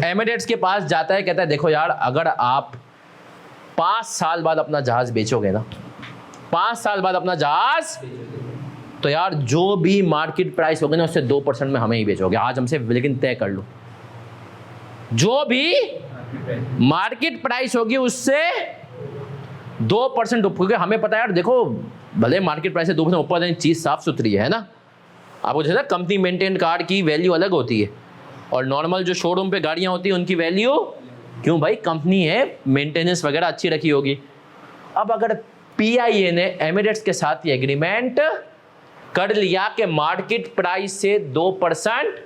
Speaker 1: एमिरेट्स के पास जाता है, कहता है देखो यार अगर आप 5 साल बाद अपना जहाज बेचोगे ना, 5 साल बाद अपना जहाज, तो यार जो भी मार्केट प्राइस होगी ना उससे 2% में हमें ही बेचोगे। आज हमसे लेकिन तय कर लो, जो भी मार्केट प्राइस होगी उससे 2% क्योंकि हमें पता है यार देखो भले मार्केट प्राइस से 2% ऊपर चीज़ साफ सुथरी है ना। आपको जैसे कंपनी मेंटेन कार की वैल्यू अलग होती है और नॉर्मल जो शोरूम पे गाड़ियाँ होती हैं उनकी वैल्यू, क्यों भाई, कंपनी है, मेंटेनेंस वगैरह अच्छी रखी होगी। अब अगर PIA ने एमिरेट्स के साथ ये एग्रीमेंट कर लिया कि मार्केट प्राइस से 2%,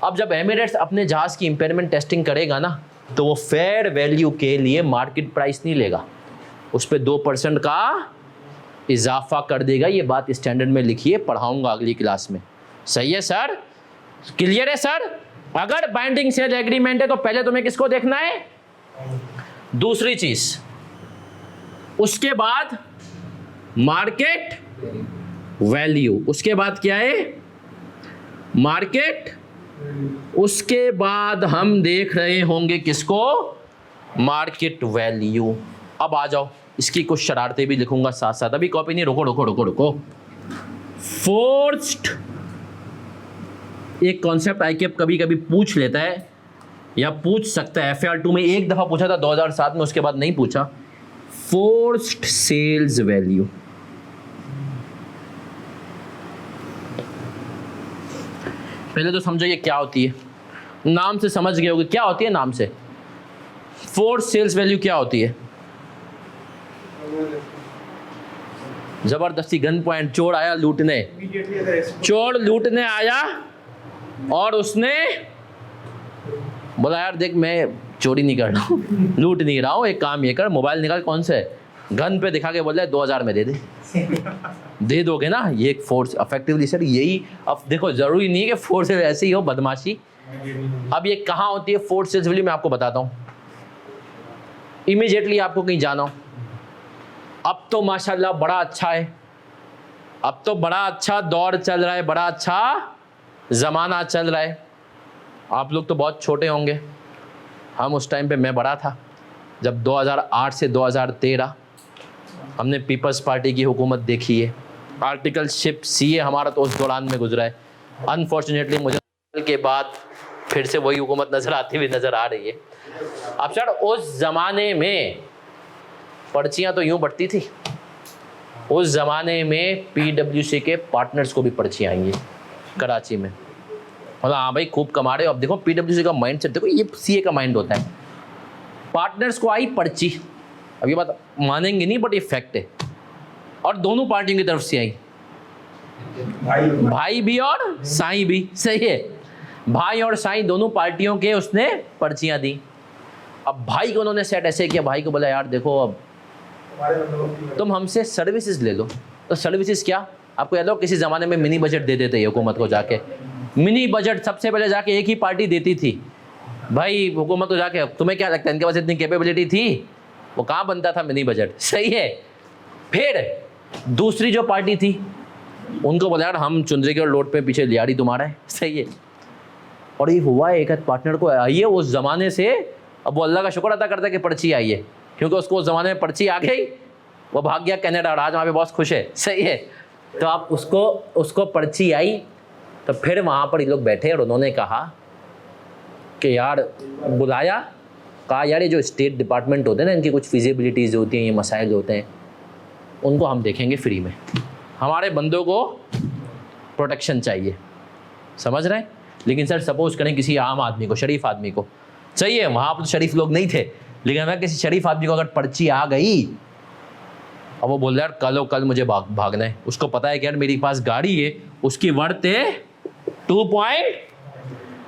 Speaker 1: अब जब एमिरेट्स अपने जहाज की इंपेयरमेंट टेस्टिंग करेगा ना तो वो फेयर वैल्यू के लिए मार्केट प्राइस नहीं लेगा, उस पर 2% का इजाफा कर देगा। ये बात स्टैंडर्ड में लिखिए, पढ़ाऊंगा अगली क्लास में। सही है सर, क्लियर है सर। अगर बाइंडिंग सेल एग्रीमेंट है तो पहले तुम्हें किसको देखना है, दूसरी चीज, उसके बाद मार्केट वैल्यू, उसके बाद क्या है मार्केट, उसके बाद हम देख रहे होंगे किसको, मार्केट वैल्यू। अब आ जाओ, इसकी कुछ शरारतें भी लिखूंगा साथ साथ, अभी कॉपी नहीं, रुको रुको रुको रुको। फोर्स्ड, एक कॉन्सेप्ट आईकेप कभी कभी पूछ लेता है या पूछ सकता है, FAR2 में एक दफा पूछा था 2007 में, उसके बाद नहीं पूछा। फोर्स्ड सेल्स वैल्यू, पहले तो समझो ये क्या होती है, नाम से समझ गए होगे क्या होती है, नाम से। फोर्स्ड सेल्स वैल्यू क्या होती है, जबरदस्ती गन पॉइंट, चोर आया लूटने, चोर लूटने आया और उसने बोला यार देख मैं चोरी नहीं कर रहा हूँ, लूट नहीं रहा हूँ, एक काम ये कर, मोबाइल निकाल, कौन से गन पे दिखा के बोल रहा है 2000 में दे दे, दे दोगे ना। ये एक फोर्स इफेक्टिवली सर यही। अब देखो जरूरी नहीं है कि फोर्स ऐसे ही हो बदमाशी। अब ये कहाँ होती है फोर्स सेल्स वैल्यू, मैं आपको बताता हूँ। इमीडिएटली आपको कहीं जाना हो, अब तो माशाल्लाह बड़ा अच्छा है, अब तो बड़ा अच्छा दौर चल रहा है, बड़ा अच्छा ज़माना चल रहा है। आप लोग तो बहुत छोटे होंगे, हम उस टाइम पे मैं बड़ा था जब 2008 से 2013 हमने पीपल्स पार्टी की हुकूमत देखी है। आर्टिकलशिप CA हमारा तो उस दौरान में गुजरा है। अनफॉर्चुनेटली मुझे के बाद फिर से वही हुकूमत नज़र आती हुई नज़र आ रही है। अब सर उस ज़माने में पर्चियाँ तो यूँ बढ़ती थी, उस ज़माने में PwC के पार्टनर्स को भी पर्चियाँ आई हैं कराची में। मतलब हाँ भाई खूब कमा रहे हो। अब देखो PwC का माइंड सेट देखो, ये CA का माइंड होता है। पार्टनर्स को आई पर्ची, अब ये बात मानेंगे नहीं बट ये फैक्ट है, और दोनों पार्टियों की तरफ से आई, भाई भी और साईं भी। सही है, भाई और साईं दोनों पार्टियों के उसने पर्चियाँ दी। अब भाई को उन्होंने सेट ऐसे किया, भाई को बोला यार देखो अब तुम हमसे सर्विसेज ले लो। तो सर्विसेज क्या, आपको याद हो किसी ज़माने में मिनी बजट दे देते हुकूमत को, जाके मिनी बजट सबसे पहले जाके एक ही पार्टी देती थी भाई हुकूमत को जाके। तुम्हें क्या लगता है इनके पास इतनी कैपेबिलिटी थी, वो कहाँ बनता था मिनी बजट। सही है। फिर दूसरी जो पार्टी थी उनको बोला यार हम चुंदरी के रोड पे पीछे लियारी तुम्हारा है। सही है। और ये हुआ है, एक पार्टनर को आई है उस ज़माने से, अब वो अल्लाह का शुक्र अदा करता है कि पर्ची आई है, क्योंकि उसको उस ज़माने में पर्ची आ गई, वो भाग गया कनाडा और आज वहाँ पे बहुत खुश है। सही है। तो आप उसको पर्ची आई, तो फिर वहाँ पर ये लोग बैठे और उन्होंने कहा कि यार बुलाया, कहा यार ये जो स्टेट डिपार्टमेंट होते हैं ना, इनकी कुछ फिजिबिलिटीज़ होती हैं, ये मसाइल होते हैं, उनको हम देखेंगे फ्री में, हमारे बंदों को प्रोटेक्शन चाहिए। समझ रहे हैं। लेकिन सर सपोज करें किसी आम आदमी को, शरीफ आदमी को, चाहिए, वहाँ पर तो शरीफ लोग नहीं थे, लेकिन अगर किसी शरीफ आदमी को अगर पर्ची आ गई और वो बोल रहा है कल मुझे भागना है, उसको पता है कि यार मेरे पास गाड़ी है, उसकी वर्थ है 2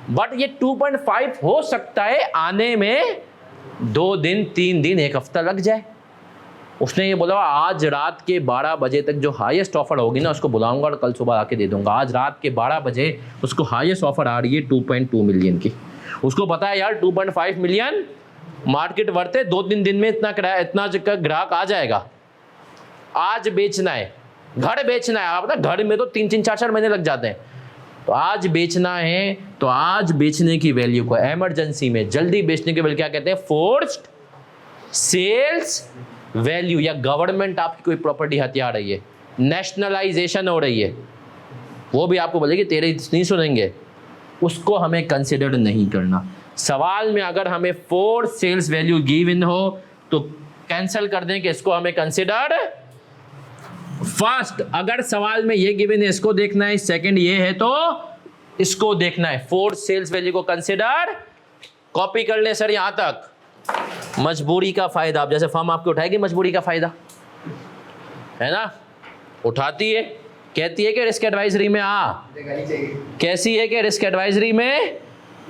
Speaker 1: बट ये 2.5 हो सकता है आने में 2 दिन 3 दिन 1 हफ्ता लग जाए। उसने ये बोला आज रात के 12 बजे तक जो हाईएस्ट ऑफर होगी ना उसको बुलाऊंगा और कल सुबह आके दे दूंगा। आज रात के 12 बजे उसको हाईएस्ट ऑफर आ रही है 2.2 मिलियन की। उसको पता है यार 2.5 मिलियन मार्केट वर्थ है, 2-3 दिन में इतना ग्राहक आ जाएगा। आज बेचना है, घर बेचना है, आप घर में तो 3-3, 4-4 महीने लग जाते हैं। तो आज बेचना है तो आज बेचने की वैल्यू को इमरजेंसी में जल्दी बेचने की वैल्यू क्या कहते हैं? Forced sales value. या गवर्नमेंट आपकी कोई प्रॉपर्टी हथिया रही है, नेशनलाइजेशन हो रही है, वो भी आपको बोलेगी तेरे नहीं सुनेंगे, उसको हमें कंसिडर नहीं करना। सवाल में अगर हमें force sales value given हो तो कैंसिल कर दें कि इसको हमें कंसिडर फर्स्ट। अगर सवाल में ये गिवन है इसको देखना है, सेकंड ये है तो इसको देखना है। फोर्स सेल्स वैल्यू को कंसिडर, कॉपी कर ले सर यहां तक। मजबूरी का फायदा, आप जैसे फर्म आपको उठाएगी मजबूरी का फायदा, है ना, उठाती है, कहती है कि रिस्क एडवाइजरी में आ, कैसी है कि रिस्क एडवाइजरी में,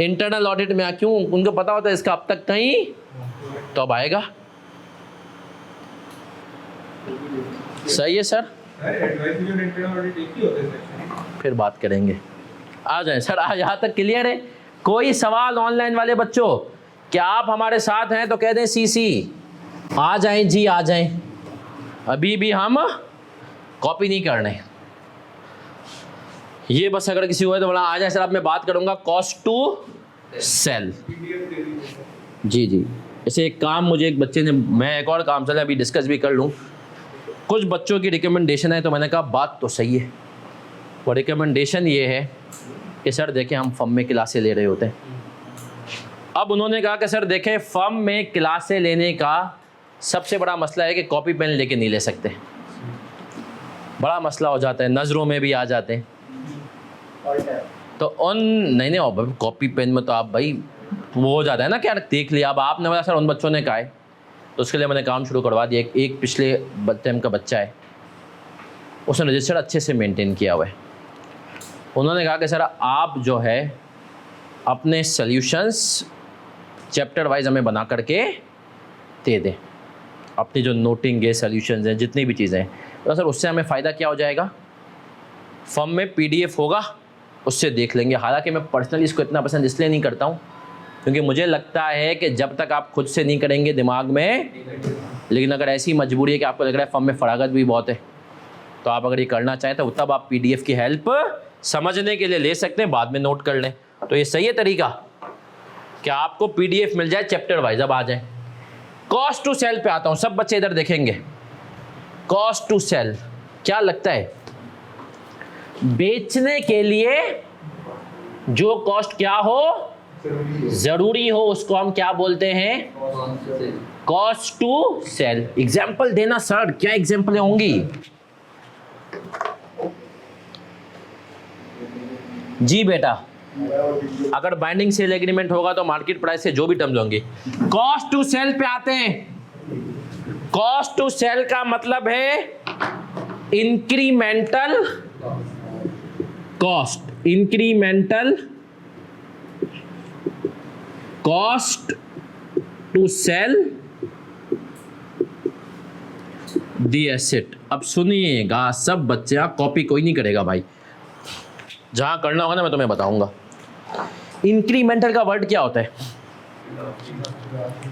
Speaker 1: इंटरनल ऑडिट में आ। क्यों? उनको पता होता है इसका अब तक कहीं तो अब आएगा। सही है सर, फिर बात करेंगे। आ जाए सर, आज यहाँ तक क्लियर है? कोई सवाल ऑनलाइन वाले बच्चों? क्या आप हमारे साथ हैं तो कह दें सीसी, आ जाएं जी, आ जाएं। अभी भी हम कॉपी नहीं करने। ये बस अगर किसी हुआ तो बोला आ जाए सर, अब मैं बात करूंगा कॉस्ट टू सेल। जी जी, ऐसे एक काम मुझे एक बच्चे ने, मैं एक और काम चला अभी डिस्कस भी कर लूँ। कुछ बच्चों की रिकमेंडेशन है तो मैंने कहा बात तो सही है। वो रिकमेंडेशन ये है कि सर देखें हम फर्म में क्लासें ले रहे होते हैं। अब उन्होंने कहा कि सर देखें फर्म में क्लासें लेने का सबसे बड़ा मसला है कि कॉपी पेन लेके नहीं ले सकते, बड़ा मसला हो जाता है, नज़रों में भी आ जाते हैं। तो उन नहीं कॉपी पेन में तो आप भाई वो हो जाता है ना, क्या देख लिया। अब आपने बोला सर उन बच्चों ने कहा है तो उसके लिए मैंने काम शुरू करवा दिया। एक पिछले टाइम का बच्चा है, उसने रजिस्टर अच्छे से मेंटेन किया हुआ है। उन्होंने कहा कि सर आप जो है अपने सॉल्यूशंस चैप्टर वाइज हमें बना करके दे दें, अपनी जो नोटिंग है, सॉल्यूशंस हैं, जितनी भी चीज़ें हैं। तो सर उससे हमें फ़ायदा क्या हो जाएगा? फर्म में पीडीएफ होगा, उससे देख लेंगे। हालांकि मैं पर्सनली इसको इतना पसंद इसलिए नहीं करता हूँ क्योंकि मुझे लगता है कि जब तक आप खुद से नहीं करेंगे दिमाग में, लेकिन अगर ऐसी मजबूरी है कि आपको लग रहा है फर्म में फरागत भी बहुत है तो आप अगर ये करना चाहें तो तब आप पीडीएफ की हेल्प समझने के लिए ले सकते हैं, बाद में नोट कर लें। तो ये सही है तरीका कि आपको पीडीएफ मिल जाए चैप्टर वाइज। अब आ जाए कॉस्ट टू सेल पे आता हूँ। सब बच्चे इधर देखेंगे। कॉस्ट टू सेल क्या लगता है? बेचने के लिए जो कॉस्ट क्या हो, जरूरी हो, उसको हम क्या बोलते हैं? Cost to sell. एग्जाम्पल देना सर, क्या एग्जाम्पल होंगी? जी बेटा, अगर बाइंडिंग सेल एग्रीमेंट होगा तो मार्केट प्राइस से जो भी टर्म्स होंगे। कॉस्ट टू सेल पे आते हैं। कॉस्ट टू सेल का मतलब है incremental cost, incremental cost to sell the asset. अब सुनिएगा सब बच्चे, कॉपी कोई नहीं करेगा भाई, जहां करना होगा ना मैं तुम्हें बताऊंगा। इंक्रीमेंटल का वर्ड क्या होता है?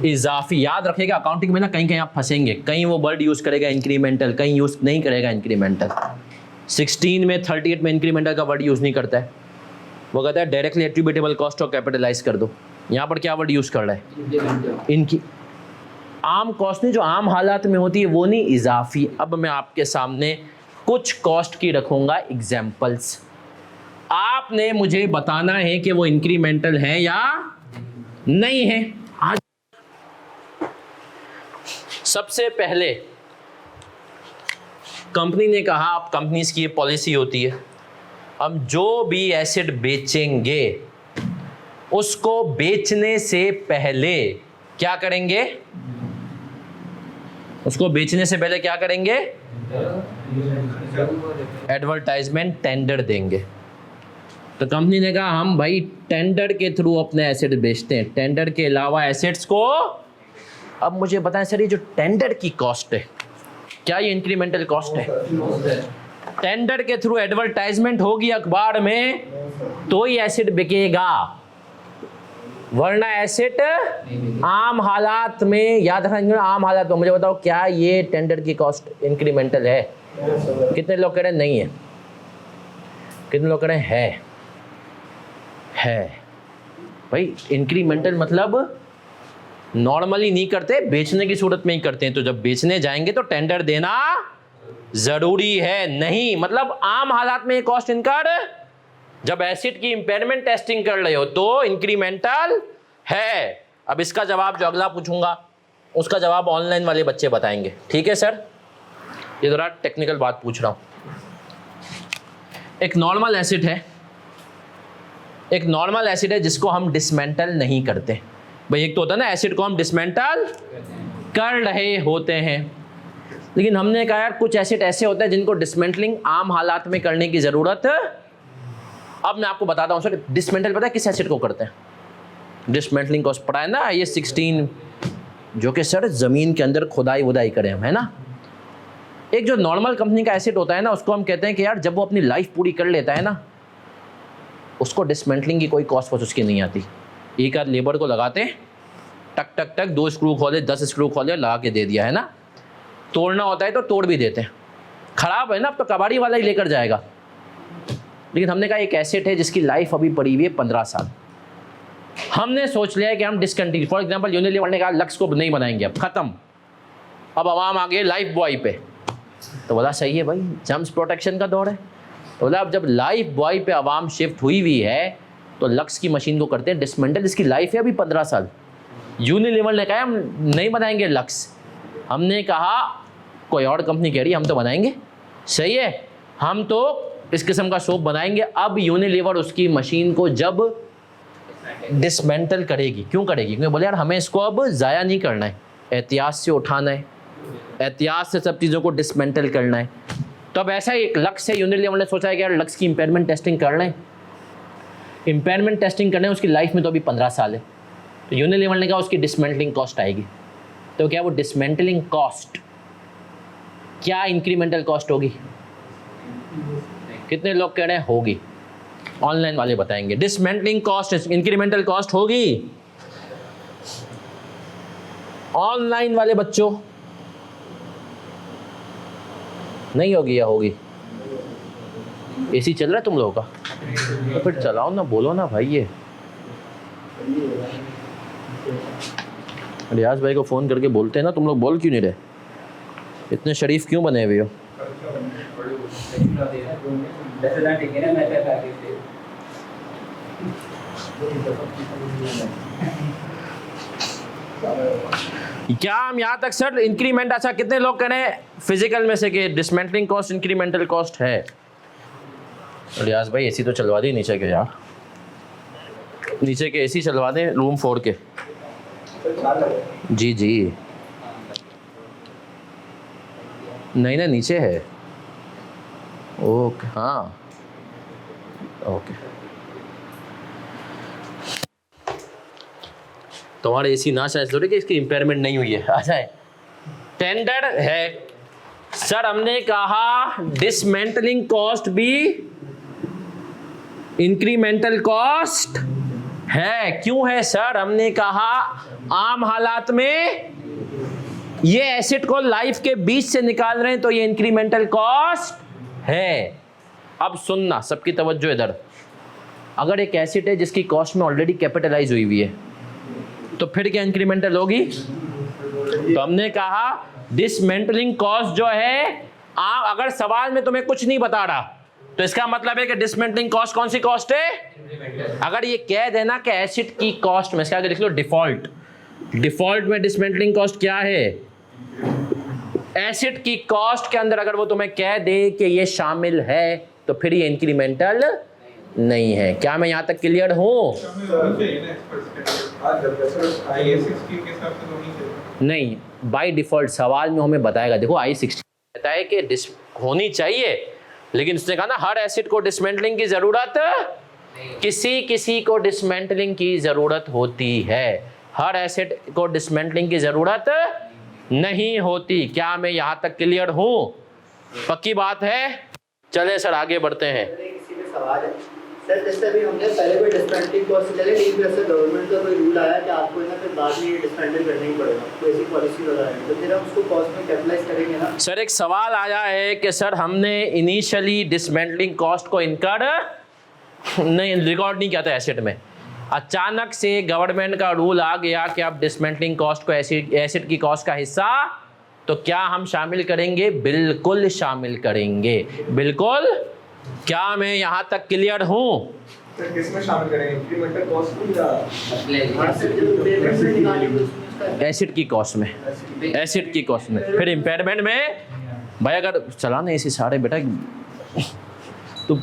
Speaker 1: इजाफी। याद रखिएगा अकाउंटिंग में ना कहीं कहीं आप फंसेंगे, कहीं वो वर्ड यूज करेगा इंक्रीमेंटल, कहीं यूज नहीं करेगा इंक्रीमेंटल। 16 में 38 में इंक्रीमेंटल का वर्ड यूज नहीं करता है, वो कहता है डायरेक्टली एट्रीब्यूटेबल कॉस्ट को कैपिटलाइज कर दो। यहाँ पर क्या वर्ड यूज कर रहा है? इनकी आम कॉस्ट नहीं, जो आम हालात में होती है वो नहीं, इजाफी। अब मैं आपके सामने कुछ कॉस्ट की रखूंगा एग्जाम्पल्स, आपने मुझे बताना है कि वो इंक्रीमेंटल है या नहीं है। आज सबसे पहले कंपनी ने कहा, अब कंपनीज की ये पॉलिसी होती है, हम जो भी एसेट बेचेंगे उसको बेचने से पहले क्या करेंगे? उसको बेचने से पहले क्या करेंगे? एडवर्टाइजमेंट, टेंडर देंगे। तो कंपनी ने कहा हम भाई टेंडर के थ्रू अपने एसेट बेचते हैं, टेंडर के अलावा एसेट्स को। अब मुझे बताएं सर, ये जो टेंडर की कॉस्ट है क्या ये इंक्रीमेंटल कॉस्ट है? टेंडर के थ्रू एडवर्टाइजमेंट होगी अखबार में तो ही एसिड बिकेगा, वरना एसिड आम हालात में, याद रखना आम हालात में। मुझे बताओ क्या ये टेंडर की कॉस्ट इंक्रीमेंटल है? कितने लोग कह रहे हैं नहीं है, कितने लोग कह रहे हैं है। भाई इंक्रीमेंटल मतलब नॉर्मली नहीं करते, बेचने की सूरत में ही करते हैं। तो जब बेचने जाएंगे तो टेंडर देना जरूरी है। नहीं मतलब आम हालात में ये कॉस्ट इनकर, जब एसिड की इंपेयरमेंट टेस्टिंग कर रहे हो तो इंक्रीमेंटल है। अब इसका जवाब जो अगला पूछूंगा उसका जवाब ऑनलाइन वाले बच्चे बताएंगे, ठीक है सर? ये जरा टेक्निकल बात पूछ रहा हूं। एक नॉर्मल एसिड है, एक नॉर्मल एसिड है जिसको हम डिसमेंटल नहीं करते। भाई एक तो होता है ना एसिड को हम डिसमेंटल कर रहे होते हैं, लेकिन हमने कहा यार कुछ एसिड ऐसे होते हैं जिनको डिसमेंटलिंग आम हालात में करने की जरूरत। अब मैं आपको बताता हूं सर, डिसमेंटल पता है किस एसिड को करते हैं? डिसमेंटलिंग कॉस्ट पड़ा है ना ये 16, जो कि सर जमीन के अंदर खुदाई वुदाई करें हम, है ना। एक जो नॉर्मल कंपनी का एसिड होता है ना, उसको हम कहते हैं कि यार जब वो अपनी लाइफ पूरी कर लेता है ना, उसको डिसमेंटलिंग की कोई कॉस्ट उसकी नहीं आती। एक आध लेबर को लगाते, टक टक टक 2 स्क्रू खोले, 10 स्क्रू खोले, लगा के दे दिया, है ना। तोड़ना होता है तो तोड़ भी देते हैं, खराब है ना अब तो कबाड़ी वाला ही लेकर जाएगा। लेकिन हमने कहा एक एसिड है जिसकी लाइफ अभी पड़ी हुई है 15 साल, हमने सोच लिया है कि हम डिसकंटिन्यू, फॉर एग्जांपल यूनिलीवर ने कहा लक्स को नहीं बनाएंगे, अब खत्म, अब आवाम आ गए लाइफ बॉय पे। तो बोला सही है भाई, जम्स प्रोटेक्शन का दौर है। तो बोला अब जब लाइफ बॉय पे आवाम शिफ्ट हुई हुई है तो लक्स की मशीन को करते हैं डिसमेंटल, इसकी लाइफ है अभी 15 साल। यूनिलीवर ने कहा हम नहीं बनाएंगे लक्स, हमने कहा कोई और कंपनी कह रही है हम तो बनाएंगे, सही है, हम तो इस किस्म का सोप बनाएंगे। अब यूनिलीवर उसकी मशीन को जब डिसमेंटल करेगी, क्यों करेगी? क्योंकि बोले यार हमें इसको अब ज़ाया नहीं करना है, एहतियात से उठाना है, एहतियात से सब चीज़ों को डिसमेंटल करना है। तो अब ऐसा एक लक्स है, यूनिलीवर ने सोचा है कि यार लक्स की इंपेयरमेंट टेस्टिंग कर लें, इंपेयरमेंट टेस्टिंग करने उसकी लाइफ में तो अभी 15 साल है। तो यूनिलीवर ने कहा उसकी डिसमेंटलिंग कॉस्ट आएगी। तो क्या वो डिसमेंटलिंग कॉस्ट क्या इंक्रीमेंटल कॉस्ट होगी? कितने लोग कह रहे हैं होगी? ऑनलाइन वाले बताएंगे। डिसमेंटलिंग कॉस्ट इंक्रीमेंटल कॉस्ट होगी? ऑनलाइन वाले बच्चों नहीं होगी या होगी? एसी चल रहा है तुम लोगों का? तो फिर चलाओ ना, बोलो ना भाई। ये रियाज भाई को फ़ोन करके बोलते हैं ना, तुम लोग बोल क्यों नहीं रहे? इतने शरीफ क्यों बने हुए हो? क्या हम यहाँ तक सर इंक्रीमेंट, अच्छा कितने लोग कह रहे हैं फिजिकल में से कि डिसमेंटलिंग कॉस्ट इंक्रीमेंटल कॉस्ट है? रियाज भाई एसी तो चलवा दी नीचे के यार, नीचे के एसी चलवा दें रूम 4 के। जी जी नहीं ना नीचे है। ओके हाँ ओके। तुम्हारे एसी ना चाहे थोड़ी कि इसकी इंपेयरमेंट नहीं हुई है, आ जाए। टेंडर है सर, हमने कहा डिसमेंटलिंग कॉस्ट भी इंक्रीमेंटल कॉस्ट है। क्यों है सर? हमने कहा आम हालात में ये एसिड को लाइफ के बीच से निकाल रहे हैं तो ये इंक्रीमेंटल कॉस्ट है। अब सुनना, सबकी तवज्जो इधर। अगर एक एसिड है जिसकी कॉस्ट में ऑलरेडी कैपिटलाइज हुई हुई है तो फिर क्या इंक्रीमेंटल होगी? तो हमने कहा डिसमेंटलिंग कॉस्ट जो है, अगर सवाल में तुम्हें कुछ नहीं बता रहा तो इसका मतलब है कि डिसमेंटलिंग कॉस्ट कौन सी कॉस्ट है? अगर ये कह देना कि एसिड की कॉस्ट में, इसके आगे लिख लो डिफॉल्ट, डिफॉल्ट में डिसमेंटलिंग कॉस्ट क्या है? एसिड की कॉस्ट के अंदर अगर वो तुम्हें कह दे कि ये शामिल है तो फिर ये इंक्रीमेंटल नहीं है। क्या मैं यहाँ तक क्लियर हूँ? नहीं, बाय डिफॉल्ट सवाल में हमें बताएगा। देखो I-60 कहता है कि होनी चाहिए, लेकिन उसने कहा ना हर एसिड को डिसमेंटलिंग की जरूरत, किसी किसी को डिसमेंटलिंग की जरूरत होती है, हर एसिड को डिसमेंटलिंग की जरूरत नहीं होती। क्या मैं यहाँ तक क्लियर हूँ? पक्की बात है? चले सर आगे बढ़ते हैं।
Speaker 2: इसी में सवाल है सर, जैसे अभी हमने पहले कोई डिस्पेंडिंग कॉस्ट से चले, लेकिन जैसे गवर्नमेंट का कोई रूल आया कि आपको ना फिर बाद में ये डिस्पेंडिंग करना ही पड़ेगा, कोई ऐसी पॉलिसी वगैरह है, तो फिर हम उसको कॉस्ट में कैपिटलाइज करेंगे ना?
Speaker 1: सर एक सवाल आया है कि सर हमने इनिशियली डिसमेंटलिंग कॉस्ट को इनकर नहीं रिकॉर्ड नहीं किया था एसेट में, अचानक से गवर्नमेंट का रूल आ गया कि आप डिसमेंटलिंग कॉस्ट को एसेट की कॉस्ट का हिस्सा, तो क्या हम शामिल करेंगे? बिल्कुल शामिल करेंगे, बिल्कुल। क्या मैं यहाँ तक क्लियर हूँ?
Speaker 3: सर किसमें शामिल करेंगे, इंक्रीमेंटल कॉस्ट में या
Speaker 1: एसिड की कॉस्ट में, एसिड की कॉस्ट में। फिर इम्पेयरमेंट में भाई अगर चलाना ऐसे सारे बेटा तो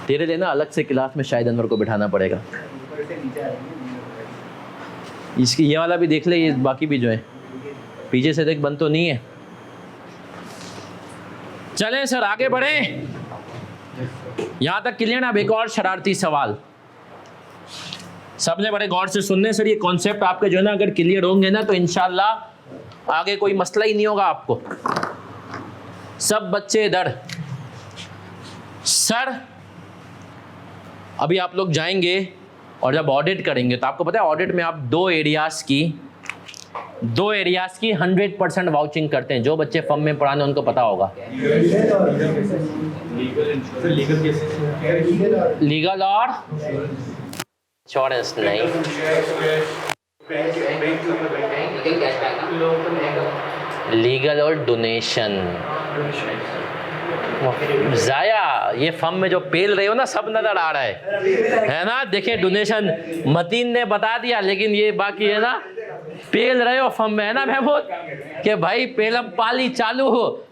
Speaker 1: तेरे लिए ना अलग से क्लास में शायद अनवर को बिठाना पड़ेगा। इसकी ये वाला भी देख ले, ये बाकी भी जो है पीछे से देख बंद तो नहीं है। चलें सर आगे बढ़े, यहां तक क्लियर ना? अब एक और शरारती सवाल, सबने बड़े गौर से सुनने सर, ये कॉन्सेप्ट आपके जो है ना अगर क्लियर होंगे ना तो इंशाल्लाह आगे कोई मसला ही नहीं होगा आपको। सब बच्चे इधर। सर अभी आप लोग जाएंगे और जब ऑडिट करेंगे तो आपको पता है ऑडिट में आप दो एरियाज की 100% वाउचिंग करते हैं। जो बच्चे फर्म में पढ़ाने उनको पता होगा। लीगल और इंश्योरेंस नहीं, लीगल और डोनेशन। जाया ये फर्म में जो पेल रहे हो ना सब नजर आ रहा है ना? देखिए डोनेशन मतीन ने बता दिया, लेकिन ये बाकी है ना पेल रहे हो फर्म में, है ना महमूद? कि भाई पेलम पाली चालू हो,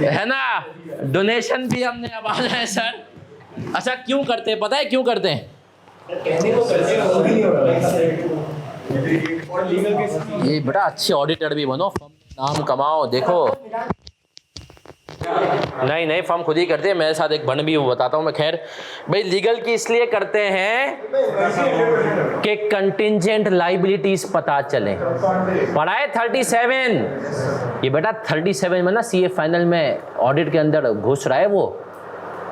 Speaker 1: है ना? डोनेशन भी हमने अब आना है सर। अच्छा क्यों करते हैं? पता है क्यों करते हैं? ये बेटा अच्छे ऑडिटर भी बनो, फर्म नाम कमाओ। देखो नहीं फर्म खुद ही करते हैं, मेरे साथ एक बन भी बताता हूँ मैं। खैर भाई लीगल की इसलिए करते हैं कि कंटिंजेंट लाइबिलिटीज पता चले। पढ़ा है 37, ये बेटा 37 में ना सीए फाइनल में ऑडिट के अंदर घुस रहा है वो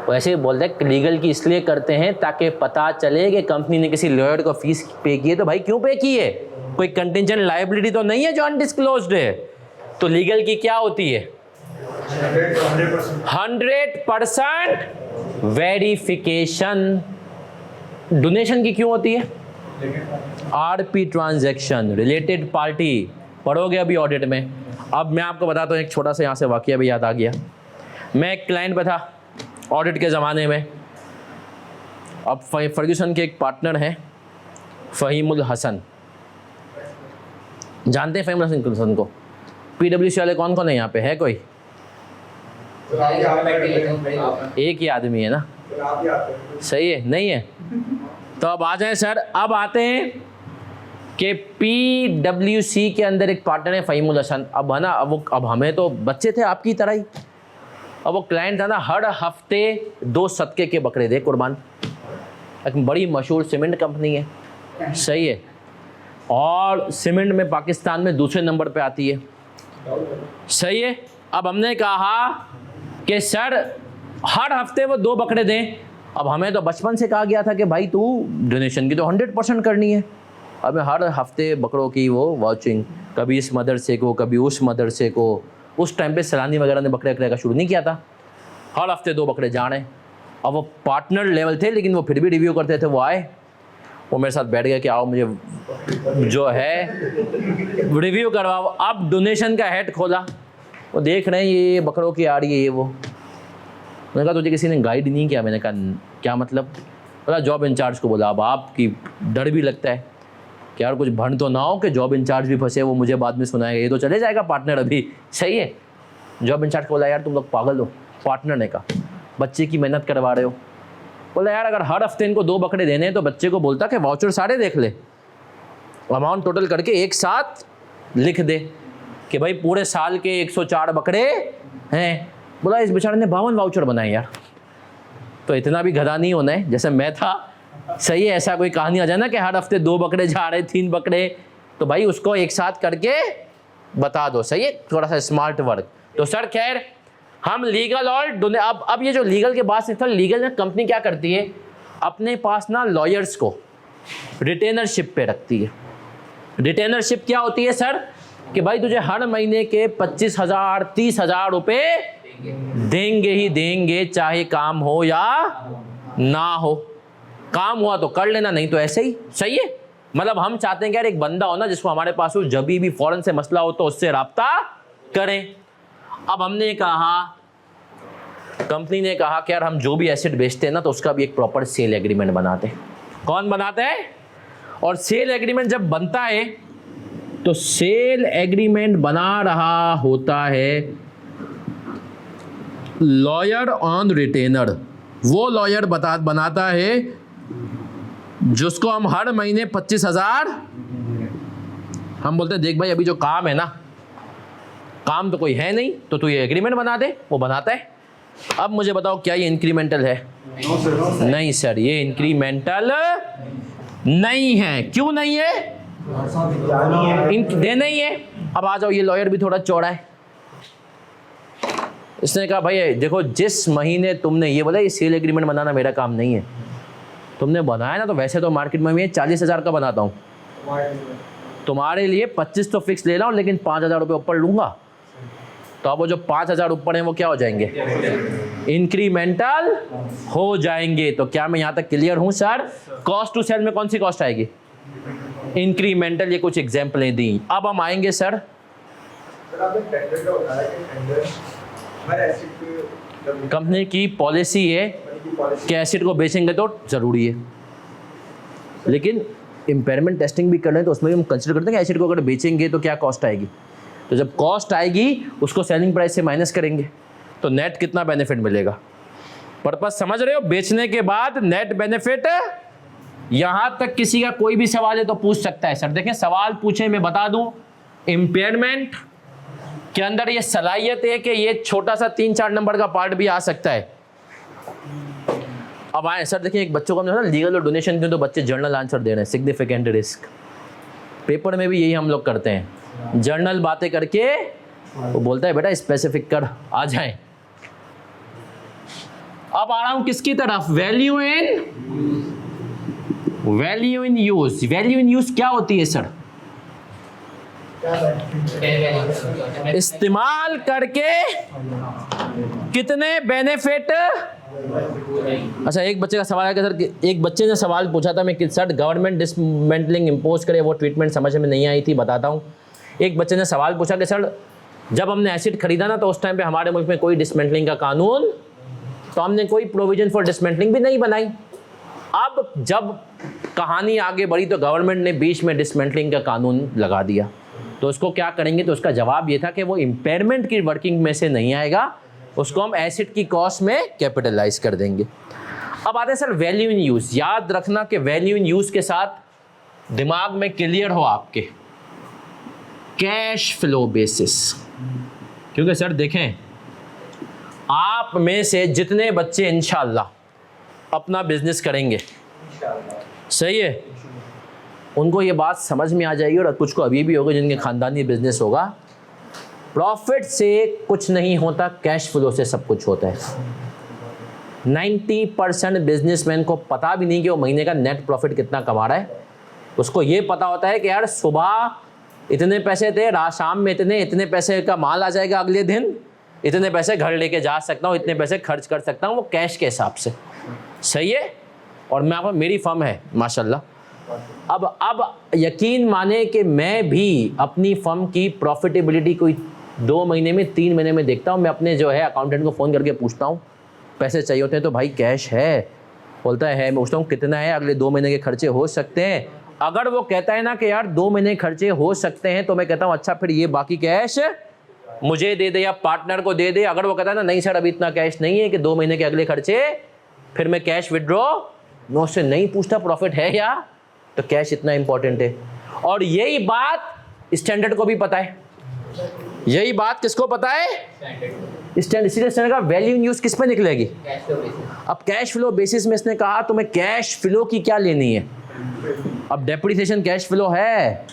Speaker 1: वैसे बोलते हैं लीगल की इसलिए करते हैं ताकि पता चले कि कंपनी ने किसी लॉयर को फीस पे की है तो भाई क्यों पे की है, कोई कंटिंजेंट लाइबिलिटी तो नहीं है जो अनडिस्क्लोज्ड है। तो लीगल की क्या होती है? 100% वेरिफिकेशन। डोनेशन की क्यों होती है? RP transaction, related party. पढ़ोगे अभी ऑडिट में। अब मैं आपको बताता हूँ एक छोटा सा यहाँ से वाकया भी याद आ गया। मैं एक क्लाइंट पे था ऑडिट के ज़माने में। अब फर्ग्यूसन के एक पार्टनर हैं फ़हीमुल हसन, जानते हैं फ़हीमुल हसन को? पीडब्ल्यूसी वाले कौन कौन है यहाँ पे? है कोई? एक ही आदमी है ना? सही है? नहीं है तो अब आ जाए सर। अब आते हैं कि पीडब्ल्यूसी के अंदर एक पार्टनर है फ़हीमुल हसन। अब है ना अब हमें तो बच्चे थे आपकी तरह ही। अब वो क्लाइंट था ना, हर हफ्ते 2 सदके के बकरे दे कुर्बान। एक बड़ी मशहूर सीमेंट कंपनी है, सही है, और सीमेंट में पाकिस्तान में दूसरे नंबर पे आती है, सही है। अब हमने कहा कि सर हर हफ्ते वो 2 बकरे दें। अब हमें तो बचपन से कहा गया था कि भाई तू डोनेशन की तो 100% करनी है। अब हर हफ्ते बकरों की वो वाचिंग, कभी इस मदरसे को कभी उस मदरसे को। उस टाइम पे सलानी वगैरह ने बकरे का शुरू नहीं किया था। हर हफ्ते 2 बकरे जा रहे हैं। अब वो पार्टनर लेवल थे लेकिन वो फिर भी रिव्यू करते थे। वो आए, वो मेरे साथ बैठ गया कि आओ मुझे जो है रिव्यू करवाओ। अब डोनेशन का हेड खोला, वो देख रहे हैं ये बकरों की आ रही है ये वो। मैंने कहा तुझे किसी ने गाइड नहीं किया? मैंने कहा क्या मतलब? बोला जॉब इंचार्ज को बोला। अब आपकी डर भी लगता है कि यार कुछ भंड तो ना हो कि जॉब इंचार्ज भी फंसे, वो मुझे बाद में सुनाएगा, ये तो चले जाएगा पार्टनर अभी, सही है। जॉब इंचार्ज को बोला यार तुम लोग पागल हो। पार्टनर ने कहा बच्चे की मेहनत करवा रहे हो। बोला यार अगर हर हफ्ते इनको 2 बकरे देने हैं तो बच्चे को बोलता कि वाउचर सारे देख ले, अमाउंट टोटल करके एक साथ लिख दे कि भाई पूरे साल के 104 बकरे हैं। बोला इस बेचारे ने 52 वाउचर बनाए यार। तो इतना भी गधा नहीं होना है, जैसे मैं था सही है, ऐसा कोई कहानी आ जाए ना कि हर हफ्ते 2 बकरे जा रहे 3 बकरे, तो भाई उसको एक साथ करके बता दो। सही है, थोड़ा सा स्मार्ट वर्क। तो सर खैर हम लीगल और अब ये जो लीगल के बाद से लीगल ना कंपनी क्या करती है, अपने पास ना लॉयर्स को रिटेनरशिप पे रखती है। रिटेनरशिप क्या होती है सर, कि भाई तुझे हर महीने के 25,000 30,000 रुपए देंगे ही देंगे, चाहे काम हो या ना हो। काम हुआ तो कर लेना, नहीं तो ऐसे ही। सही है, मतलब हम चाहते हैं कि यार एक बंदा हो ना जिसको हमारे पास हो, जब भी फौरन से मसला हो तो उससे राब्ता करें। अब हमने कहा, कंपनी ने कहा कि यार हम जो भी एसेट बेचते हैं ना तो उसका भी एक प्रॉपर सेल एग्रीमेंट बनाते हैं। कौन बनाते हैं? और सेल एग्रीमेंट जब बनता है तो सेल एग्रीमेंट बना रहा होता है लॉयर ऑन रिटेनर। वो लॉयर बनाता है जिसको हम हर महीने 25,000 हम बोलते हैं देख भाई अभी जो काम है ना, काम तो कोई है नहीं तो तू ये एग्रीमेंट बना दे। वो बनाता है। अब मुझे बताओ क्या ये इंक्रीमेंटल है? नहीं सर, ये इंक्रीमेंटल नहीं है। क्यों नहीं है? देना ही है। अब आ जाओ, ये लॉयर भी थोड़ा चौड़ा है। इसने कहा भाई देखो जिस महीने तुमने ये बोला ये सेल एग्रीमेंट बनाना मेरा काम नहीं है, तुमने बनाया ना तो वैसे तो मार्केट में मैं 40,000 का बनाता हूँ, तुम्हारे लिए 25 तो फिक्स ले रहा हूँ लेकिन 5,000 रुपये ऊपर लूंगा। तो अब वो जो 5,000 ऊपर है वो क्या हो जाएंगे? इंक्रीमेंटल हो जाएंगे। तो क्या मैं यहाँ तक क्लियर हूँ सर? कॉस्ट टू सेल में कौन सी कॉस्ट आएगी? इंक्रीमेंटल। ये कुछ एग्जाम्पलें दी। अब हम आएंगे सर, कंपनी की पॉलिसी है कि एसिड को बेचेंगे तो जरूरी है, लेकिन इम्पेयरमेंट टेस्टिंग भी करना है तो उसमें भी हम कंसिडर करते हैं कि एसिड को अगर बेचेंगे तो क्या कॉस्ट आएगी। तो जब कॉस्ट आएगी उसको सेलिंग प्राइस से माइनस करेंगे तो नेट कितना बेनिफिट मिलेगा। पर्पस समझ रहे हो? बेचने के बाद नेट बेनिफिट। यहां तक किसी का कोई भी सवाल है तो पूछ सकता है। सर देखें सवाल पूछे, मैं बता दूं इम्पेयरमेंट के अंदर ये सलाहियत है कि ये छोटा सा 3-4 नंबर का पार्ट भी आ सकता है। अब आए सर देखिए, एक बच्चों को हमने लीगल और डोनेशन क्यों, तो बच्चे जर्नल आंसर दे रहे हैं, सिग्निफिकेंट रिस्क। पेपर में भी यही हम लोग करते हैं, जर्नल बातें करके वो बोलता है बेटा स्पेसिफिक कर, आ जाए। अब आ रहा हूं किसकी तरफ? Value in use. Value in use क्या होती है सर? इस्तेमाल करके कितने बेनिफिट। अच्छा, एक बच्चे का सवाल है कि सर, एक बच्चे ने सवाल पूछा था मैं कि सर गवर्नमेंट डिसमेंटलिंग इम्पोज करे, वो ट्रीटमेंट समझ में नहीं आई थी, बताता हूँ। एक बच्चे ने सवाल पूछा कि सर जब हमने एसिड खरीदा ना तो उस टाइम पे हमारे मुल्क में कोई डिसमेंटलिंग का कानून, तो हमने कोई प्रोविजन फॉर डिसमेंटलिंग भी नहीं बनाई। अब जब कहानी आगे बढ़ी तो गवर्नमेंट ने बीच में डिसमेंटलिंग का कानून लगा दिया। तो उसको क्या करेंगे? तो उसका जवाब ये था कि वो इम्पेयरमेंट की वर्किंग में से नहीं आएगा, उसको हम एसिड की कॉस्ट में कैपिटलाइज कर देंगे। अब आते हैं सर वैल्यू इन यूज। याद रखना कि वैल्यू इन यूज के साथ दिमाग में क्लियर हो आपके कैश फ्लो बेसिस। क्योंकि सर देखें, आप में से जितने बच्चे इंशाअल्लाह अपना बिजनेस करेंगे, सही है, उनको ये बात समझ में आ जाएगी, और कुछ को अभी भी होगा जिनके खानदानी बिजनेस होगा। प्रॉफिट से कुछ नहीं होता, कैश फ्लो से सब कुछ होता है। 90% बिजनेसमैन को पता भी नहीं कि वो महीने का नेट प्रॉफिट कितना कमा रहा है। उसको ये पता होता है कि यार सुबह इतने पैसे थे, रात शाम में इतने पैसे का माल आ जाएगा, अगले दिन इतने पैसे घर लेके जा सकता हूँ, इतने पैसे खर्च कर सकता हूँ, वो कैश के हिसाब से। सही है। और मैं आपको, मेरी फर्म है माशाल्लाह। अब यकीन माने कि मैं भी अपनी फर्म की प्रॉफिटेबिलिटी कोई 2 महीने में 3 महीने में देखता हूँ। मैं अपने जो है अकाउंटेंट को फ़ोन करके पूछता हूँ पैसे चाहिए होते हैं तो भाई कैश है, बोलता है। मैं पूछता हूँ कितना है, अगले 2 महीने के खर्चे हो सकते हैं। अगर वो कहता है ना कि यार 2 महीने खर्चे हो सकते हैं, तो मैं कहता हूँ अच्छा फिर ये बाकी कैश मुझे दे दे या पार्टनर को दे दे। अगर वो कहता है ना नहीं सर अभी इतना कैश नहीं है कि 2 महीने के अगले खर्चे, फिर मैं कैश विड्रॉ मैं उससे नहीं पूछता प्रॉफिट है या, तो कैश इतना इंपॉर्टेंट है। और यही बात स्टैंडर्ड को भी पता है। यही बात किसको पता है? स्टैंडर्ड का वैल्यू इन यूज किस पे निकलेगी? अब कैश फ्लो बेसिस में इसने कहा तुम्हें कैश फ्लो की क्या लेनी है। अब डेप्रिसिएशन कैश फ्लो है,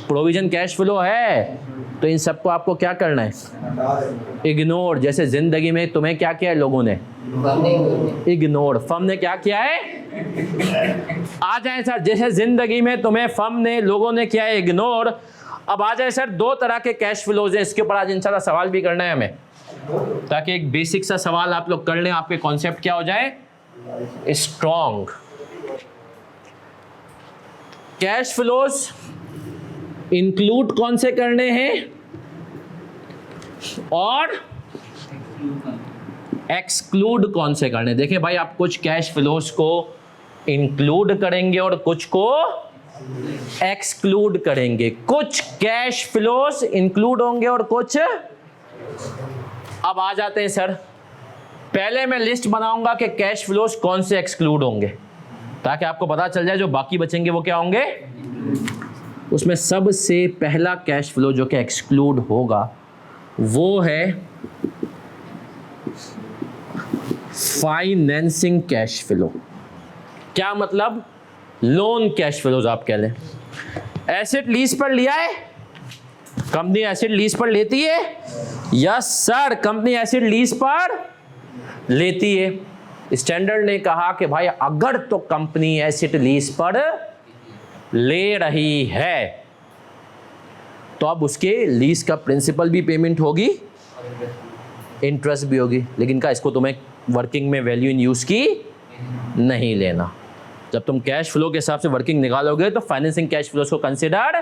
Speaker 1: प्रोविजन कैश फ्लो है, तो इन सबको आपको क्या करना है? इग्नोर। जैसे जिंदगी में तुम्हें क्या किया है लोगों ने? इग्नोर। फर्म ने क्या किया है? आ जाए सर, जैसे जिंदगी में तुम्हें फर्म ने लोगों ने किया है इग्नोर। अब आ जाए सर, दो तरह के कैश फ्लोज हैं, इसके ऊपर आज इंशाल्लाह सवाल भी करना है हमें, ताकि एक बेसिक सा सवाल आप लोग कर लें, आपके कॉन्सेप्ट क्या हो जाए? स्ट्रॉन्ग। कैश फ्लोज इंक्लूड कौन से करने हैं और एक्सक्लूड कौन से करने? देखिए भाई, आप कुछ कैश फ्लोज को इंक्लूड करेंगे और कुछ को एक्सक्लूड करेंगे। कुछ कैश फ्लोज इंक्लूड होंगे और कुछ। अब आ जाते हैं सर, पहले मैं लिस्ट बनाऊंगा कि कैश फ्लोज कौन से एक्सक्लूड होंगे, ताकि आपको पता चल जाए जो बाकी बचेंगे वो क्या होंगे। उसमें सबसे पहला कैश फ्लो जो कि एक्सक्लूड होगा वो है फाइनेंसिंग कैश फ्लो। क्या मतलब? लोन कैश फ्लोज आप कह लें। एसेट लीज पर लिया है, कंपनी एसेट लीज पर लेती है। Yes sir, company asset lease पर लेती है। स्टैंडर्ड ने कहा कि भाई अगर तो कंपनी एसेट लीज पर ले रही है तो अब उसके लीज का प्रिंसिपल भी पेमेंट होगी, इंटरेस्ट भी होगी, लेकिन क्या इसको तुम्हें वर्किंग में वैल्यू इन यूज की नहीं लेना। जब तुम कैश फ्लो के हिसाब से वर्किंग निकालोगे तो फाइनेंसिंग कैश फ्लोज को कंसिडर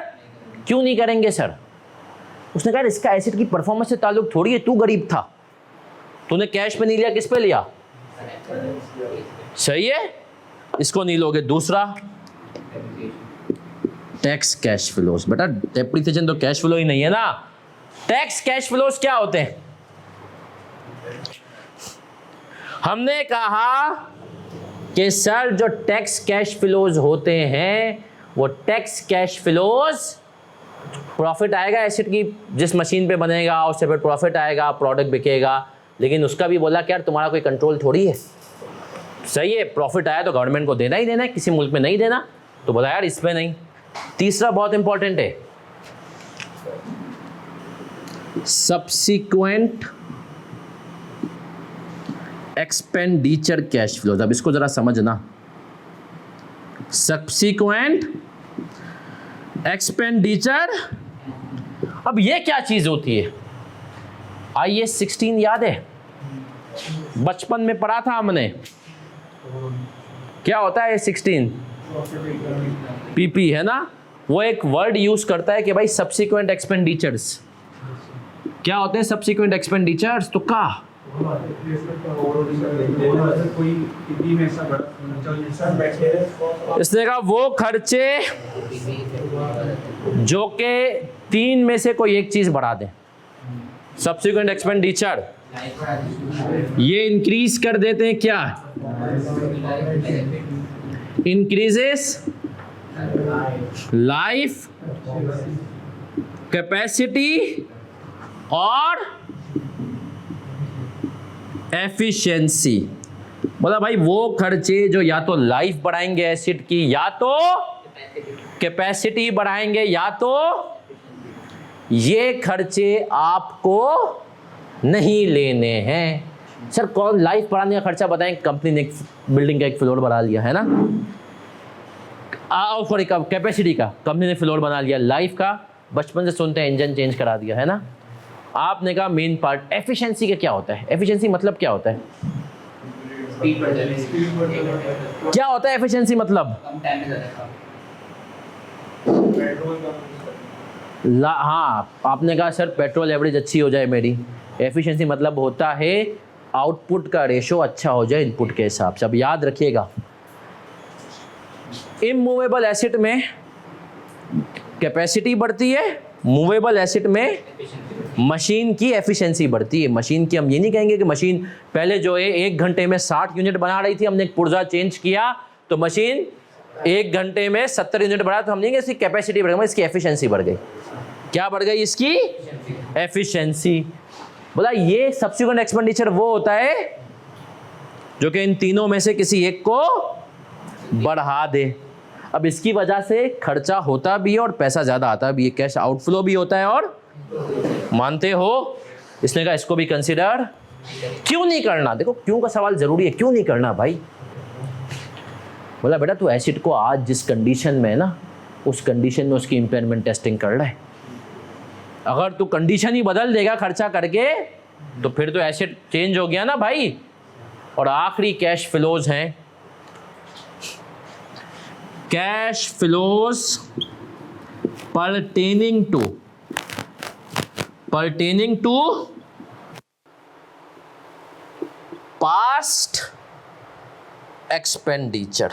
Speaker 1: क्यों नहीं करेंगे सर? उसने कहा इसका एसेट की परफॉर्मेंस से ताल्लुक थोड़ी है, तू गरीब था, तूने कैश पे नहीं लिया, किस पे लिया? सही है, इसको नहीं लोगे। दूसरा टैक्स कैश फ्लोज। बेटा डेप्रिसिएशन तो कैश फ्लो ही नहीं है ना। टैक्स कैश फ्लोज क्या होते हैं? हमने कहा कि सर जो टैक्स कैश फ्लोज होते हैं वो टैक्स कैश फ्लोज, प्रॉफिट आएगा एसेट की जिस मशीन पे बनेगा, उससे फिर प्रॉफिट आएगा, प्रोडक्ट बिकेगा, लेकिन उसका भी बोला कि यार तुम्हारा कोई कंट्रोल थोड़ी है। सही है, प्रॉफिट आया तो गवर्नमेंट को देना ही देना है, किसी मुल्क में नहीं देना, तो बोला यार इसमें नहीं। तीसरा बहुत इंपॉर्टेंट है, सब्सिक्वेंट एक्सपेंडिचर कैश फ्लोज। अब इसको जरा समझना, सब्सिक्वेंट एक्सपेंडिचर। अब ये क्या चीज होती है? IAS 16 याद है, बचपन में पढ़ा था हमने। क्या होता है 16? PP है ना। वो एक वर्ड यूज करता है कि भाई सब्सिक्वेंट एक्सपेंडिचर्स। क्या होते हैं सब्सिक्वेंट एक्सपेंडिचर्स? तो का इसने कहा वो खर्चे जो के 3 में से कोई एक चीज बढ़ा दें। सब्सिक्वेंट एक्सपेंडिचर ये इंक्रीज कर देते हैं, क्या इंक्रीजेस लाइफ कैपेसिटी और एफिशिएंसी। बोला भाई वो खर्चे जो या तो लाइफ बढ़ाएंगे एसिड की, या तो कैपेसिटी बढ़ाएंगे, या तो ये खर्चे आपको नहीं लेने हैं। सर कौन लाइफ बढ़ाने का खर्चा बताएं? कंपनी ने बिल्डिंग का एक फ्लोर बना लिया है ना, सॉरी कैपेसिटी का कंपनी ने फ्लोर बना लिया, लाइफ का बचपन से सुनते हैं इंजन चेंज करा दिया है ना। आपने कहा मेन पार्ट एफिशिएंसी का क्या होता है? एफिशिएंसी मतलब क्या होता है? क्या होता है एफिशिएंसी मतलब? हाँ, आपने कहा सर पेट्रोल एवरेज अच्छी हो जाए मेरी। एफिशिएंसी मतलब होता है आउटपुट का रेशो अच्छा हो जाए इनपुट के हिसाब से। अब याद रखिएगा, इमूवेबल एसेट में कैपेसिटी बढ़ती है, मूवेबल एसेट में मशीन की एफिशिएंसी बढ़ती है। मशीन की हम ये नहीं कहेंगे कि मशीन पहले जो है 1 घंटे में 60 यूनिट बना रही थी, हमने एक पुर्जा चेंज किया तो मशीन 1 घंटे में 70 यूनिट बढ़ा, तो हम नहीं इसकी कैपेसिटी बढ़ गई, इसकी एफिशिएंसी बढ़ गई। क्या बढ़ गई इसकी? एफिशिएंसी। बोला ये सब्सिक्वेंट एक्सपेंडिचर वो होता है जो कि इन तीनों में से किसी एक को बढ़ा दे। अब इसकी वजह से खर्चा होता भी है और पैसा ज्यादा आता भी है, कैश आउटफ्लो भी होता है। और मानते हो? इसने कहा इसको भी कंसीडर क्यों नहीं करना। देखो क्यों का सवाल जरूरी है, क्यों नहीं करना भाई? बोला बेटा तू एसिड को आज जिस कंडीशन में है ना, उस कंडीशन में उसकी इम्पेयरमेंट टेस्टिंग कर रहा है। अगर तू कंडीशन ही बदल देगा खर्चा करके तो फिर तो एसिड चेंज हो गया ना भाई। और आखिरी कैश फ्लोज हैं, cash flows pertaining to past expenditure.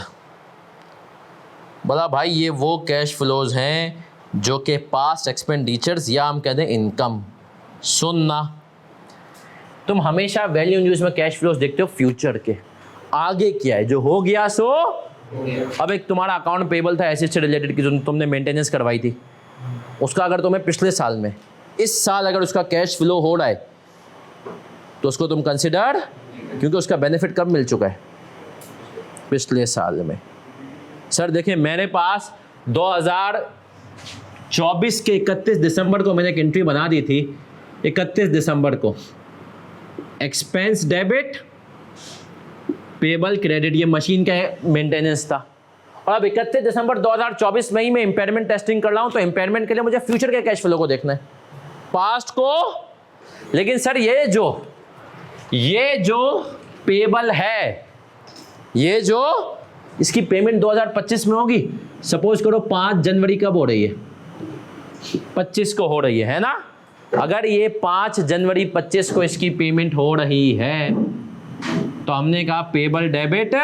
Speaker 1: बोला भाई ये वो कैश फ्लोज हैं जो कि पास्ट एक्सपेंडिचर्स या हम कहते हैं इनकम। सुनना, तुम हमेशा वैल्यू न्यूज में कैश फ्लोज देखते हो फ्यूचर के, आगे क्या है, जो हो गया सो। अब एक तुम्हारा अकाउंट पेबल था एसेट से रिलेटेड की जो तुमने मेंटेनेंस करवाई थी, उसका अगर तुम्हें पिछले साल में, इस साल अगर उसका कैश फ्लो हो रहा है तो उसको तुम कंसिडर, क्योंकि उसका बेनिफिट कब मिल चुका है? पिछले साल में। सर देखिए मेरे पास 2024 के 31 दिसंबर को मैंने एक एंट्री बना दी थी। 31 दिसंबर को एक्सपेंस डेबिट पेबल क्रेडिट, ये मशीन का मेंटेनेंस था। और अब 31 दिसंबर 2024 में ही मैं इम्पेयरमेंट टेस्टिंग कर रहा हूं, तो इम्पेयरमेंट के लिए मुझे फ्यूचर के कैश फ्लो को देखना है, पास्ट को। लेकिन सर ये जो पेबल है, ये जो इसकी पेमेंट 2025 में होगी, सपोज करो 5 जनवरी कब हो रही है? 25 को हो रही है ना। अगर ये 5 जनवरी 25 को इसकी पेमेंट हो रही है तो हमने कहा पेबल डेबिट।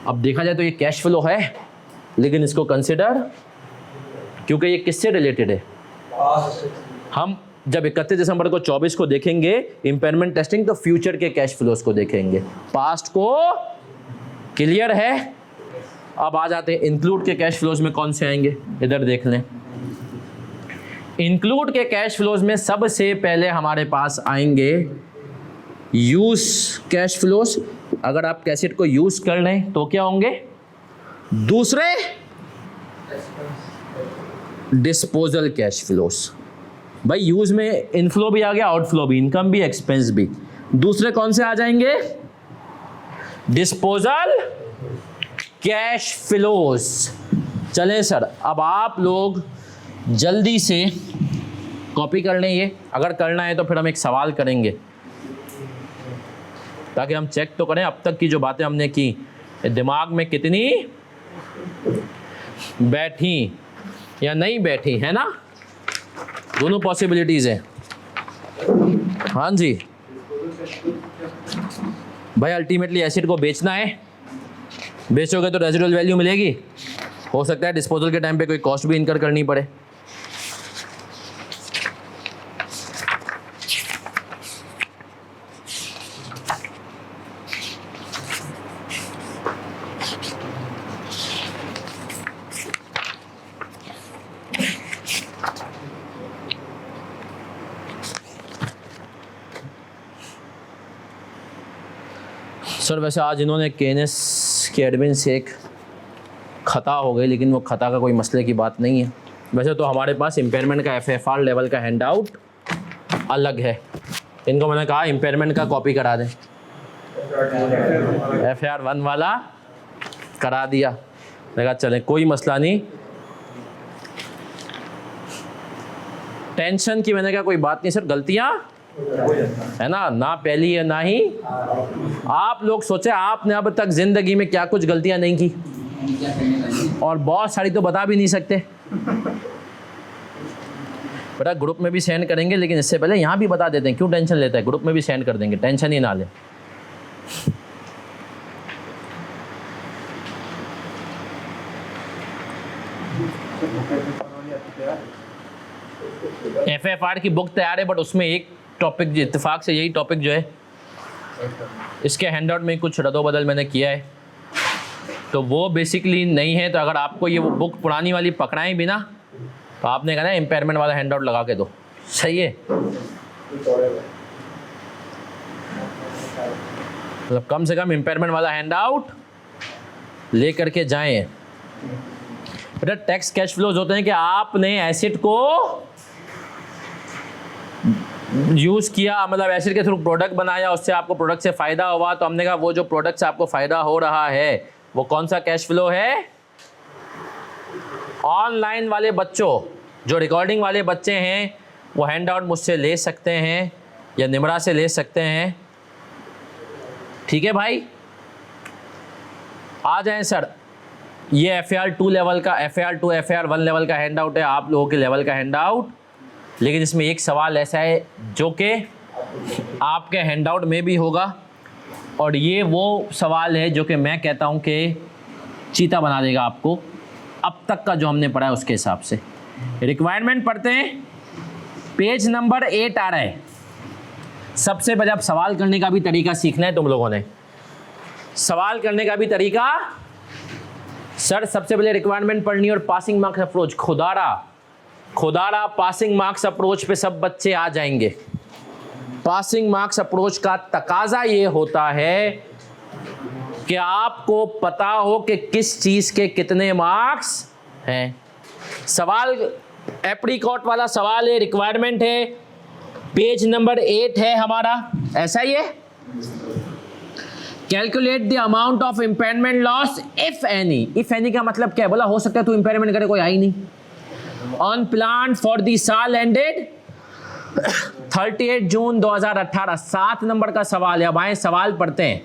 Speaker 1: अब देखा जाए तो ये कैश फ्लो है, लेकिन इसको कंसिडर, क्योंकि ये किससे रिलेटेड है? हम जब 31 दिसंबर को 24 को देखेंगे इम्पेयरमेंट टेस्टिंग, तो फ्यूचर के कैश फ्लोज को देखेंगे, पास्ट को। क्लियर है? अब आ जाते हैं इंक्लूड के कैश फ्लोज में कौन से आएंगे, इधर देख लें। इंक्लूड के कैश फ्लोज में सबसे पहले हमारे पास आएंगे यूज कैश फ्लोज। अगर आप कैसेट को यूज कर लें तो क्या होंगे? दूसरे डिस्पोजल कैश फ्लोज। भाई यूज में इनफ्लो भी आ गया, आउटफ्लो भी, इनकम भी, एक्सपेंस भी। दूसरे कौन से आ जाएंगे? Disposal cash flows. चलें सर, अब आप लोग जल्दी से कॉपी कर लें ये। अगर करना है तो फिर हम एक सवाल करेंगे ताकि हम चेक तो करें अब तक की जो बातें हमने की दिमाग में कितनी बैठी या नहीं बैठी, है ना। दोनों पॉसिबिलिटीज़ हैं। हाँ जी भाई, अल्टीमेटली एसिड को बेचना है, बेचोगे तो रेजिडुअल वैल्यू मिलेगी। हो सकता है डिस्पोजल के टाइम पे कोई कॉस्ट भी इनकर करनी पड़े। सर वैसे आज इन्होंने केएनएस के एडमिन से एक खता हो गई, लेकिन वो खता का कोई मसले की बात नहीं है। वैसे तो हमारे पास इम्पेयरमेंट का एफएफआर लेवल का हैंड आउट अलग है। इनको मैंने कहा इम्पेयरमेंट का कॉपी करा दें, एफआर 1 वाला करा दिया। मैंने कहा चलें कोई मसला नहीं, टेंशन की मैंने कहा कोई बात नहीं सर, गलतियाँ है ना पहली है ना ही। आप लोग सोचे आपने अब तक जिंदगी में क्या कुछ गलतियां नहीं की, और बहुत सारी तो बता भी नहीं सकते। बेटा ग्रुप में भी सेंड करेंगे, लेकिन इससे पहले यहाँ भी बता देते हैं, क्यों टेंशन लेता है। ग्रुप में भी सेंड कर देंगे, टेंशन ही ना ले। एफएफआर की बुक तैयार है, बट उसमें एक टॉपिक इत्तेफाक से यही टॉपिक जो है इसके हैंडआउट में कुछ रद्दोबदल मैंने किया है, तो वो बेसिकली नहीं है। तो अगर आपको ये वो बुक पुरानी वाली पकड़ाएं भी ना, तो आपने कहा ना इम्पेयरमेंट वाला हैंड आउट लगा के दो, सही है। मतलब कम से कम इम्पेयरमेंट वाला हैंड आउट ले करके जाएं। बेटा टैक्स कैश फ्लोज होते हैं कि आपने एसिड को यूज किया, मतलब एसिड के थ्रू प्रोडक्ट बनाया, उससे आपको प्रोडक्ट से फायदा हुआ, तो हमने कहा वो जो प्रोडक्ट से आपको फायदा हो रहा है वो कौन सा कैश फ्लो है। ऑनलाइन वाले बच्चों, जो रिकॉर्डिंग वाले बच्चे हैं, वो हैंड आउट मुझसे ले सकते हैं या निमरा से ले सकते हैं, ठीक है भाई। आ जाएं सर, ये FAR2 लेवल का, FAR2 FAR1 लेवल का हैंड आउट है, आप लोगों के लेवल का हैंड आउट। लेकिन इसमें एक सवाल ऐसा है जो कि आपके हैंड आउट में भी होगा, और ये वो सवाल है जो कि मैं कहता हूँ कि चीता बना देगा आपको अब तक का जो हमने पढ़ा है उसके हिसाब से। रिक्वायरमेंट पढ़ते हैं, पेज नंबर 8 आ रहा है। सबसे पहले अब सवाल करने का भी तरीका सीखना है तुम लोगों ने। सवाल करने का भी तरीका सर, सबसे पहले रिक्वायरमेंट पढ़नी और पासिंग मार्क्स अप्रोच, खुदारा पासिंग मार्क्स अप्रोच पे सब बच्चे आ जाएंगे। पासिंग मार्क्स अप्रोच का तकाजा ये होता है कि आपको पता हो कि किस चीज के कितने मार्क्स हैं। सवाल एप्रीकॉट वाला सवाल है, रिक्वायरमेंट है, पेज नंबर 8 है हमारा, ऐसा ही है। Calculate the amount of impairment loss if any. If any का मतलब क्या है, बोला हो सकता है तू इम्पेयरमेंट करे, कोई आई नहीं। ऑन प्लान फॉर द साल एंडेड 38 जून 2018, 7 नंबर का सवाल है। अब आए सवाल पढ़ते हैं।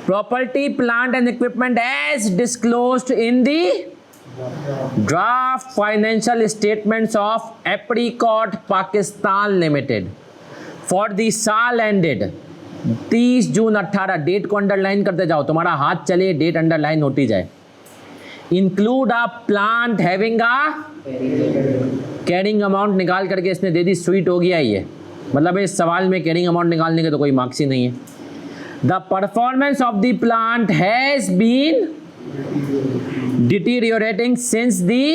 Speaker 1: Property plant and equipment as disclosed in the draft financial statements of Apricot Pakistan limited for the साल एंडेड 30 जून 18। डेट को अंडरलाइन करते जाओ, तुम्हारा हाथ चले डेट अंडरलाइन होती जाए। Include a plant having a carrying amount निकाल करके इसने दे दी, स्वीट हो गया ये। मतलब इस सवाल में कैरिंग अमाउंट निकालने के तो कोई मार्क्स ही नहीं है। The performance of the plant has been deteriorating since the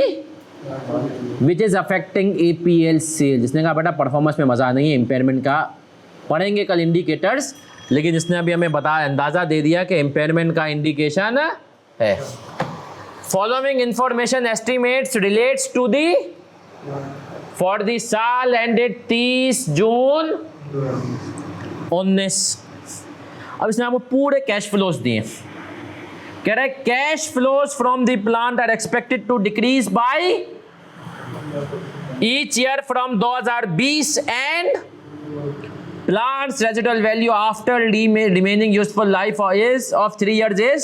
Speaker 1: which is affecting APL sale. जिसने कहा बेटा परफॉर्मेंस में मजा नहीं है, इम्पेयरमेंट का पढ़ेंगे कल इंडिकेटर्स, लेकिन इसने अभी हमें अंदाजा दे दिया कि इम्पेयरमेंट का इंडिकेशन है। Following information estimates relates to the for the साल एंडेड 30 जून 19। अब इसने आपको पूरे कैश फ्लोज दिए। कह रहे cash flows from the plant are expected to decrease by each year from 2020 and plant's residual value after remaining useful life is of 3 years is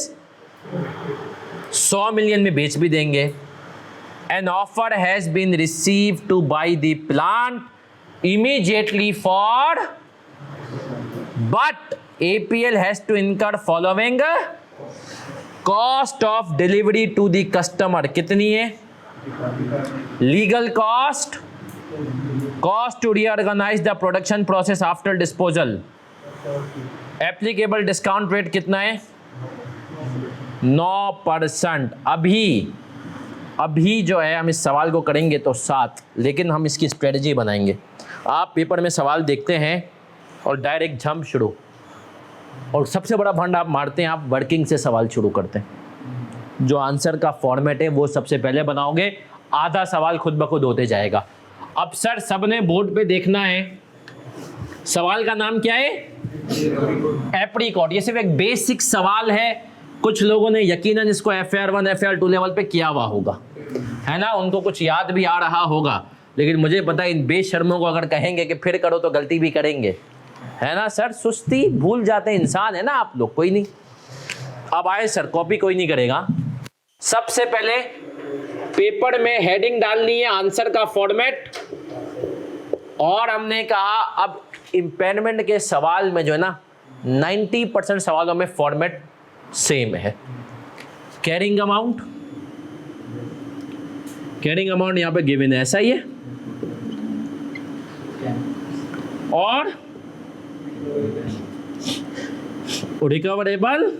Speaker 1: 100 million में बेच भी देंगे। An offer has been received to buy the plant immediately for, but APL has to incur following cost of delivery to the customer। कितनी है? Legal cost, cost to reorganize the production process after disposal। applicable discount rate कितना है? 9%। अभी जो है हम इस सवाल को करेंगे तो 7, लेकिन हम इसकी स्ट्रेटजी बनाएंगे। आप पेपर में सवाल देखते हैं और डायरेक्ट जंप शुरू, और सबसे बड़ा फंड आप मारते हैं, आप वर्किंग से सवाल शुरू करते हैं। जो आंसर का फॉर्मेट है वो सबसे पहले बनाओगे, आधा सवाल खुद ब खुद होते जाएगा। अब सर सबने बोर्ड पे देखना है, सवाल का नाम क्या है? एप्रीकॉट। ये सिर्फ एक बेसिक सवाल है, कुछ लोगों ने यकीनन इसको FAR1 FAR2 लेवल पे किया हुआ होगा, है ना, उनको कुछ याद भी आ रहा होगा। लेकिन मुझे पता है इन बेशर्मों को अगर कहेंगे कि फिर करो तो गलती भी करेंगे, है ना सर। सुस्ती भूल जाते हैं इंसान, है ना आप लोग। कोई नहीं, अब आए सर, कॉपी कोई नहीं करेगा। सबसे पहले पेपर में हेडिंग डालनी है, आंसर का फॉर्मेट, और हमने कहा अब इम्पेयरमेंट के सवाल में जो है ना 90% सवालों में फॉर्मेट सेम है। कैरिंग अमाउंट यहां पे गिवन है, ऐसा ही है, और रिकवरेबल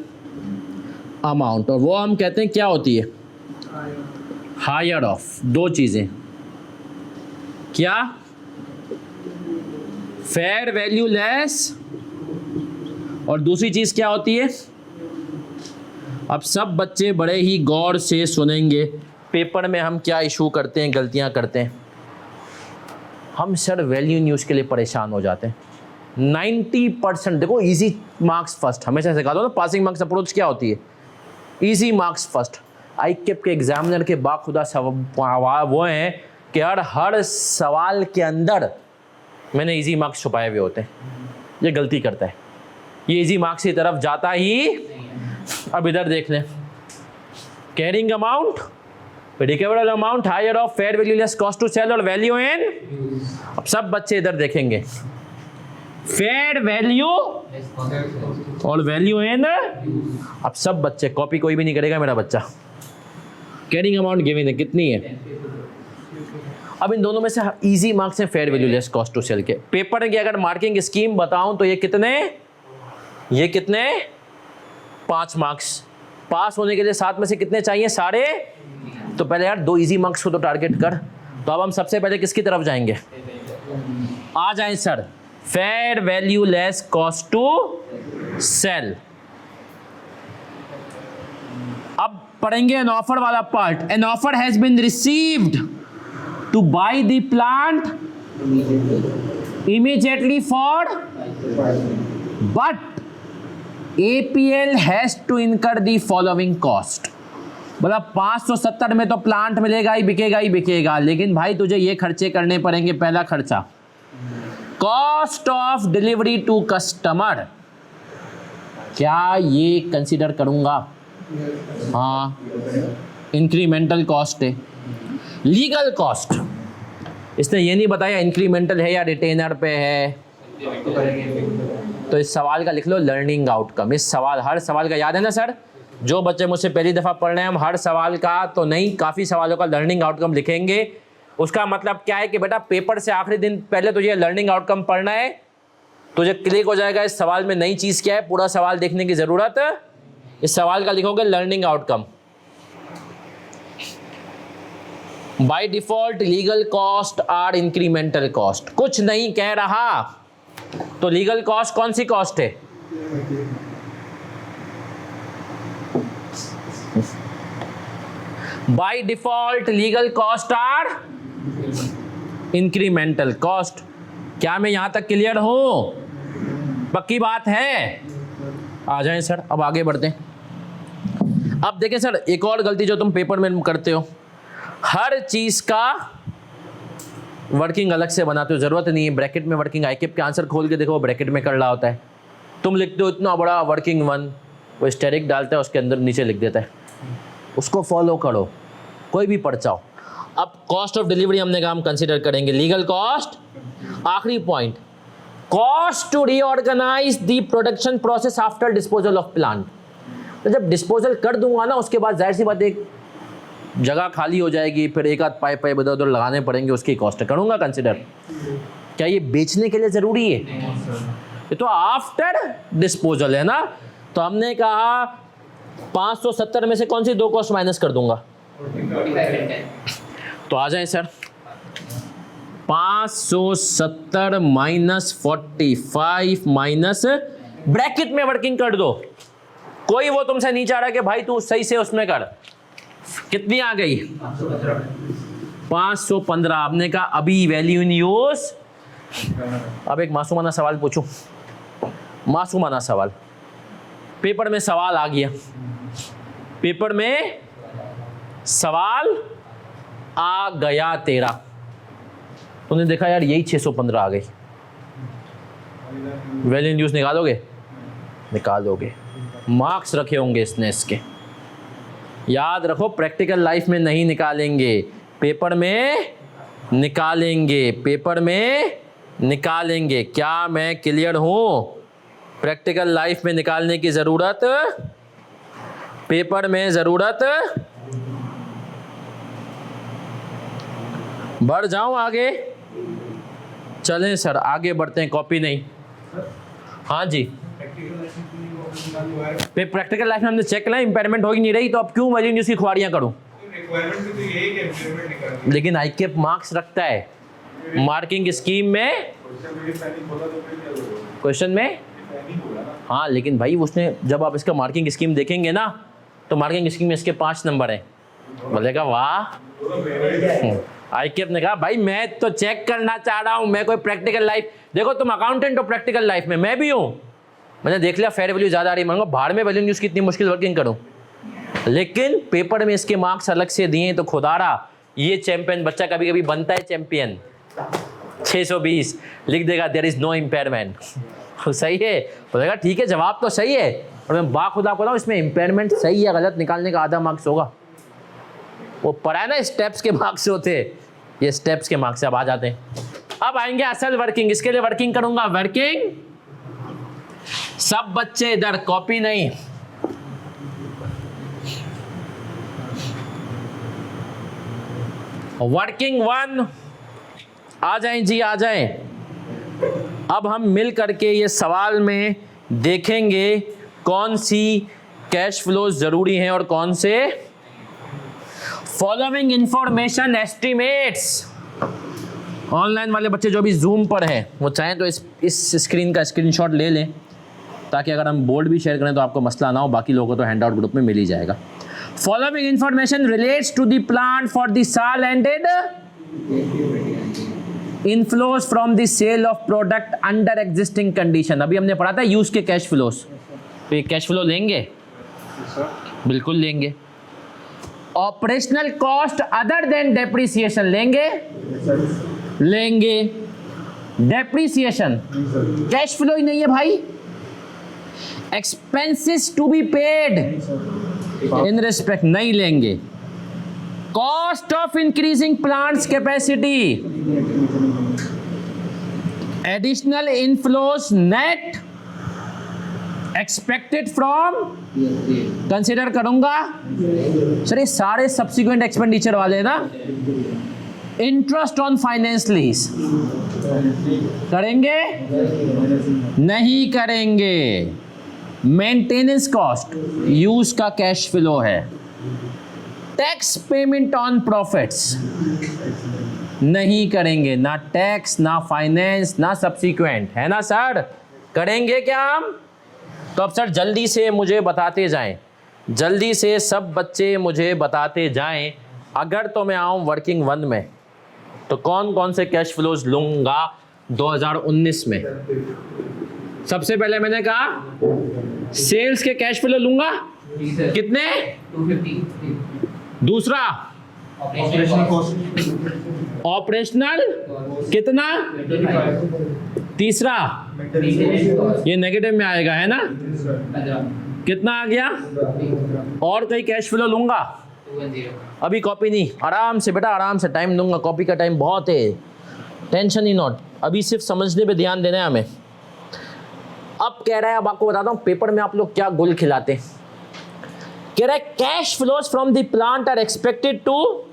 Speaker 1: अमाउंट, और वो हम कहते हैं क्या होती है? हायर ऑफ, दो चीजें, क्या? फेयर वैल्यू लेस, और दूसरी चीज क्या होती है? अब सब बच्चे बड़े ही गौर से सुनेंगे, पेपर में हम क्या इशू करते हैं, गलतियां करते हैं। हम सर वैल्यू न्यूज़ के लिए परेशान हो जाते हैं। 90% देखो, इजी मार्क्स फर्स्ट, हमेशा सिखा दो ना, पासिंग मार्क्स अप्रोच क्या होती है? Easy marks first. आईकेप के एग्जामिनर के बाखुदा वो हैं कि हर सवाल के अंदर मैंने इजी मार्क्स छुपाए हुए होते हैं। ये गलती करता है, ये इजी मार्क्स की तरफ जाता ही। अब इधर देख लें, carrying amount, recoverable amount, higher of, fair value less cost to sell और वैल्यू इन। अब सब बच्चे इधर देखेंगे, फेयर वैल्यू और वैल्यू इन। अब सब बच्चे, कॉपी कोई भी नहीं करेगा मेरा बच्चा। कैरिंग अमाउंट गिवन है, कितनी है? अब इन दोनों में से इजी मार्क्स हैं fair value less cost to sell के। पेपर की अगर मार्किंग स्कीम बताऊं तो ये कितने 5 मार्क्स। पास होने के लिए 7 में से कितने चाहिए? सारे। तो पहले यार 2 इजी मार्क्स को तो टारगेट कर। तो अब हम सबसे पहले किसकी तरफ जाएंगे? आ जाएं sir, fair value less cost to sell. अब पढ़ेंगे एन ऑफर वाला part. An offer has been received to buy the plant immediately for, but APL has to incur the following cost. मतलब 570 में तो प्लांट मिलेगा ही बिकेगा, लेकिन भाई तुझे ये खर्चे करने पड़ेंगे। पहला खर्चा, cost of delivery to customer. क्या ये कंसीडर करूंगा? हाँ, इंक्रीमेंटल कॉस्ट है। लीगल कॉस्ट, इसने ये नहीं बताया इंक्रीमेंटल है या रिटेनर पे है। तो इस सवाल का लिख लो लर्निंग आउटकम। इस सवाल, हर सवाल का याद है ना सर? जो बच्चे मुझसे पहली दफ़ा पढ़ रहे हैं, हम हर सवाल का तो नहीं, काफ़ी सवालों का लर्निंग आउटकम लिखेंगे। उसका मतलब क्या है कि बेटा पेपर से आखिरी दिन पहले तुझे लर्निंग आउटकम पढ़ना है, तुझे क्लिक हो जाएगा इस सवाल में नई चीज़ क्या है, पूरा सवाल देखने की ज़रूरत। इस सवाल का लिखोगे learning outcome. By default legal cost are incremental cost. कुछ नहीं कह रहा तो लीगल कॉस्ट कौन सी कॉस्ट है? By default legal cost are incremental cost. क्या मैं यहां तक क्लियर हूं? पक्की बात है? आ जाएं सर, अब आगे बढ़ते हैं। अब देखें सर, एक और गलती जो तुम पेपर में करते हो, हर चीज का वर्किंग अलग से बनाते हो। जरूरत नहीं है ब्रैकेट में वर्किंग। आईकेप के आंसर खोल के देखो, ब्रैकेट में कर रहा होता है। तुम लिखते हो इतना बड़ा वर्किंग 1, वो स्टेरिक डालता है, उसके अंदर नीचे लिख देता है। उसको फॉलो करो, कोई भी पढ़ जाओ। अब कॉस्ट ऑफ डिलीवरी हमने कहा हम कंसीडर करेंगे। लीगल कॉस्ट, आखिरी point, cost to reorganize the production process after disposal of plant. तो जब डिस्पोजल कर दूंगा ना, उसके बाद जाहिर सी बात एक जगह खाली हो जाएगी, फिर एक आध पाइप इधर उधर लगाने पड़ेंगे, उसकी कॉस्ट करूंगा कंसीडर। क्या ये बेचने के लिए जरूरी है? ये तो आफ्टर डिस्पोजल है ना। तो हमने कहा 570 में से कौन सी 2 कॉस्ट माइनस कर दूंगा? तो आ जाए सर, 570 माइनस 45 माइनस, ब्रैकेट में वर्किंग कर दो। कोई वो तुमसे नहीं चाह रहा कि भाई तू सही से उसमें कर। कितनी आ गई? 515। आपने कहा अभी वैल्यू इन यूज। अब एक मासूमाना सवाल पूछूं, मासूमाना सवाल। पेपर में सवाल आ गया, पेपर में सवाल आ गया तेरा, तूने देखा यार यही 615 आ गई, वैल्यू इन यूज निकालोगे? निकालोगे। मार्क्स रखे होंगे इसने इसके, याद रखो। प्रैक्टिकल लाइफ में नहीं निकालेंगे, पेपर में निकालेंगे, पेपर में निकालेंगे। क्या मैं क्लियर हूं? प्रैक्टिकल लाइफ में निकालने की जरूरत, पेपर में जरूरत। बढ़ जाऊं आगे? चलें सर, आगे बढ़ते हैं। कॉपी नहीं, हाँ जी। प्रैक्टिकल लाइफ में हमने चेक किया, इंपेयरमेंट हो ही नहीं रही, तो अब क्यों वैल्यू न्यूज़ की खुआड़ियाँ करूं?
Speaker 3: रिक्वायरमेंट भी तो यही है कि इम्प्लीमेंट निकालनी है।
Speaker 1: लेकिन आईकेप मार्क्स रखता है मार्किंग स्कीम में,
Speaker 3: क्वेश्चन में पैनिक बोला तो फिर क्या होगा?
Speaker 1: क्वेश्चन में।
Speaker 3: पैनिक बोला ना।
Speaker 1: हाँ लेकिन भाई उसने, जब आप इसका मार्किंग स्कीम देखेंगे ना तो मार्किंग स्कीम में इसके 5 नंबर हैं। बोलेगा वाह। आईकेप ने कहा भाई मैं तो चेक करना चाह रहा हूँ, मैं कोई प्रैक्टिकल लाइफ, देखो तुम अकाउंटेंट हो प्रैक्टिकल लाइफ में, मैं भी हूँ। मैंने देख लिया फेयर वैल्यू ज़्यादा आ रही, मैं भाड़ में वैल्यू न्यूज़ की इतनी मुश्किल वर्किंग करूँ, लेकिन पेपर में इसके मार्क्स अलग से दिए तो खुदारा ये चैंपियन बच्चा कभी कभी बनता है चैंपियन। 620 लिख देगा देयर इज नो इम्पेयरमेंट। सही है, बोलेगा ठीक है जवाब तो सही है, और मैं बाखुदा को इसमें इम्पेयरमेंट सही या गलत निकालने का आधा मार्क्स होगा। वो पढ़ा है ना स्टेप्स के मार्क्स होते, ये स्टेप्स के मार्क्स अब आ जाते हैं। अब आएंगे असल वर्किंग, इसके लिए वर्किंग करूंगा। वर्किंग सब बच्चे इधर, कॉपी नहीं। वर्किंग 1 आ जाएं जी, आ जाएं। अब हम मिल करके ये सवाल में देखेंगे कौन सी कैश फ्लो जरूरी हैं और कौन से। फॉलोइंग इंफॉर्मेशन एस्टिमेट्स, ऑनलाइन वाले बच्चे जो भी जूम पर हैं वो चाहें तो इस स्क्रीन का स्क्रीनशॉट ले लें, ताकि अगर हम बोर्ड भी शेयर करें तो आपको मसला ना हो, बाकी लोगों को तो हैंड आउट ग्रुप में मिल ही जाएगा। Following information relates to the plan for the साल ended, inflows from the sale of product under existing condition. अभी हमने पढ़ा था यूज के कैश फ्लोज, तो ये कैश फ्लो लेंगे, बिल्कुल लेंगे। Operational cost other than depreciation लेंगे, लेंगे। डेप्रिसिएशन कैश फ्लो ही नहीं है भाई। Expenses to be paid in respect नहीं लेंगे। Cost of increasing plant's capacity, additional inflows net expected from, consider करूंगा। सर ये सारे सब्सिक्वेंट एक्सपेंडिचर वाले ना। इंटरेस्ट ऑन फाइनेंस लीज करेंगे, नहीं करेंगे। मेंटेनेंस कॉस्ट यूज का कैश फ्लो है। टैक्स पेमेंट ऑन प्रॉफिट्स नहीं करेंगे, ना टैक्स ना फाइनेंस ना सब्सिक्वेंट, है ना सर? करेंगे क्या हम? तो अब सर जल्दी से मुझे बताते जाएं, जल्दी से सब बच्चे मुझे बताते जाएं। अगर तो मैं आऊं वर्किंग 1 में तो कौन कौन से कैश फ्लोज लूंगा 2019 में? सबसे पहले मैंने कहा सेल्स के कैश फ्लो लूंगा, कितने? 250। दूसरा ऑपरेशनल कितना? 25। तीसरा ये नेगेटिव में आएगा, है ना? कितना आ गया? और कोई कैश फ्लो लूंगा? अभी कॉपी नहीं, आराम से बेटा, आराम से टाइम दूंगा, कॉपी का टाइम बहुत है, टेंशन ही नॉट। अभी सिर्फ समझने पे ध्यान देना है हमें। अब कह रहा है, अब आपको बताता हूँ पेपर में आप लोग क्या गुल खिलाते हैं। कह रहा है cash flows from the plant are expected to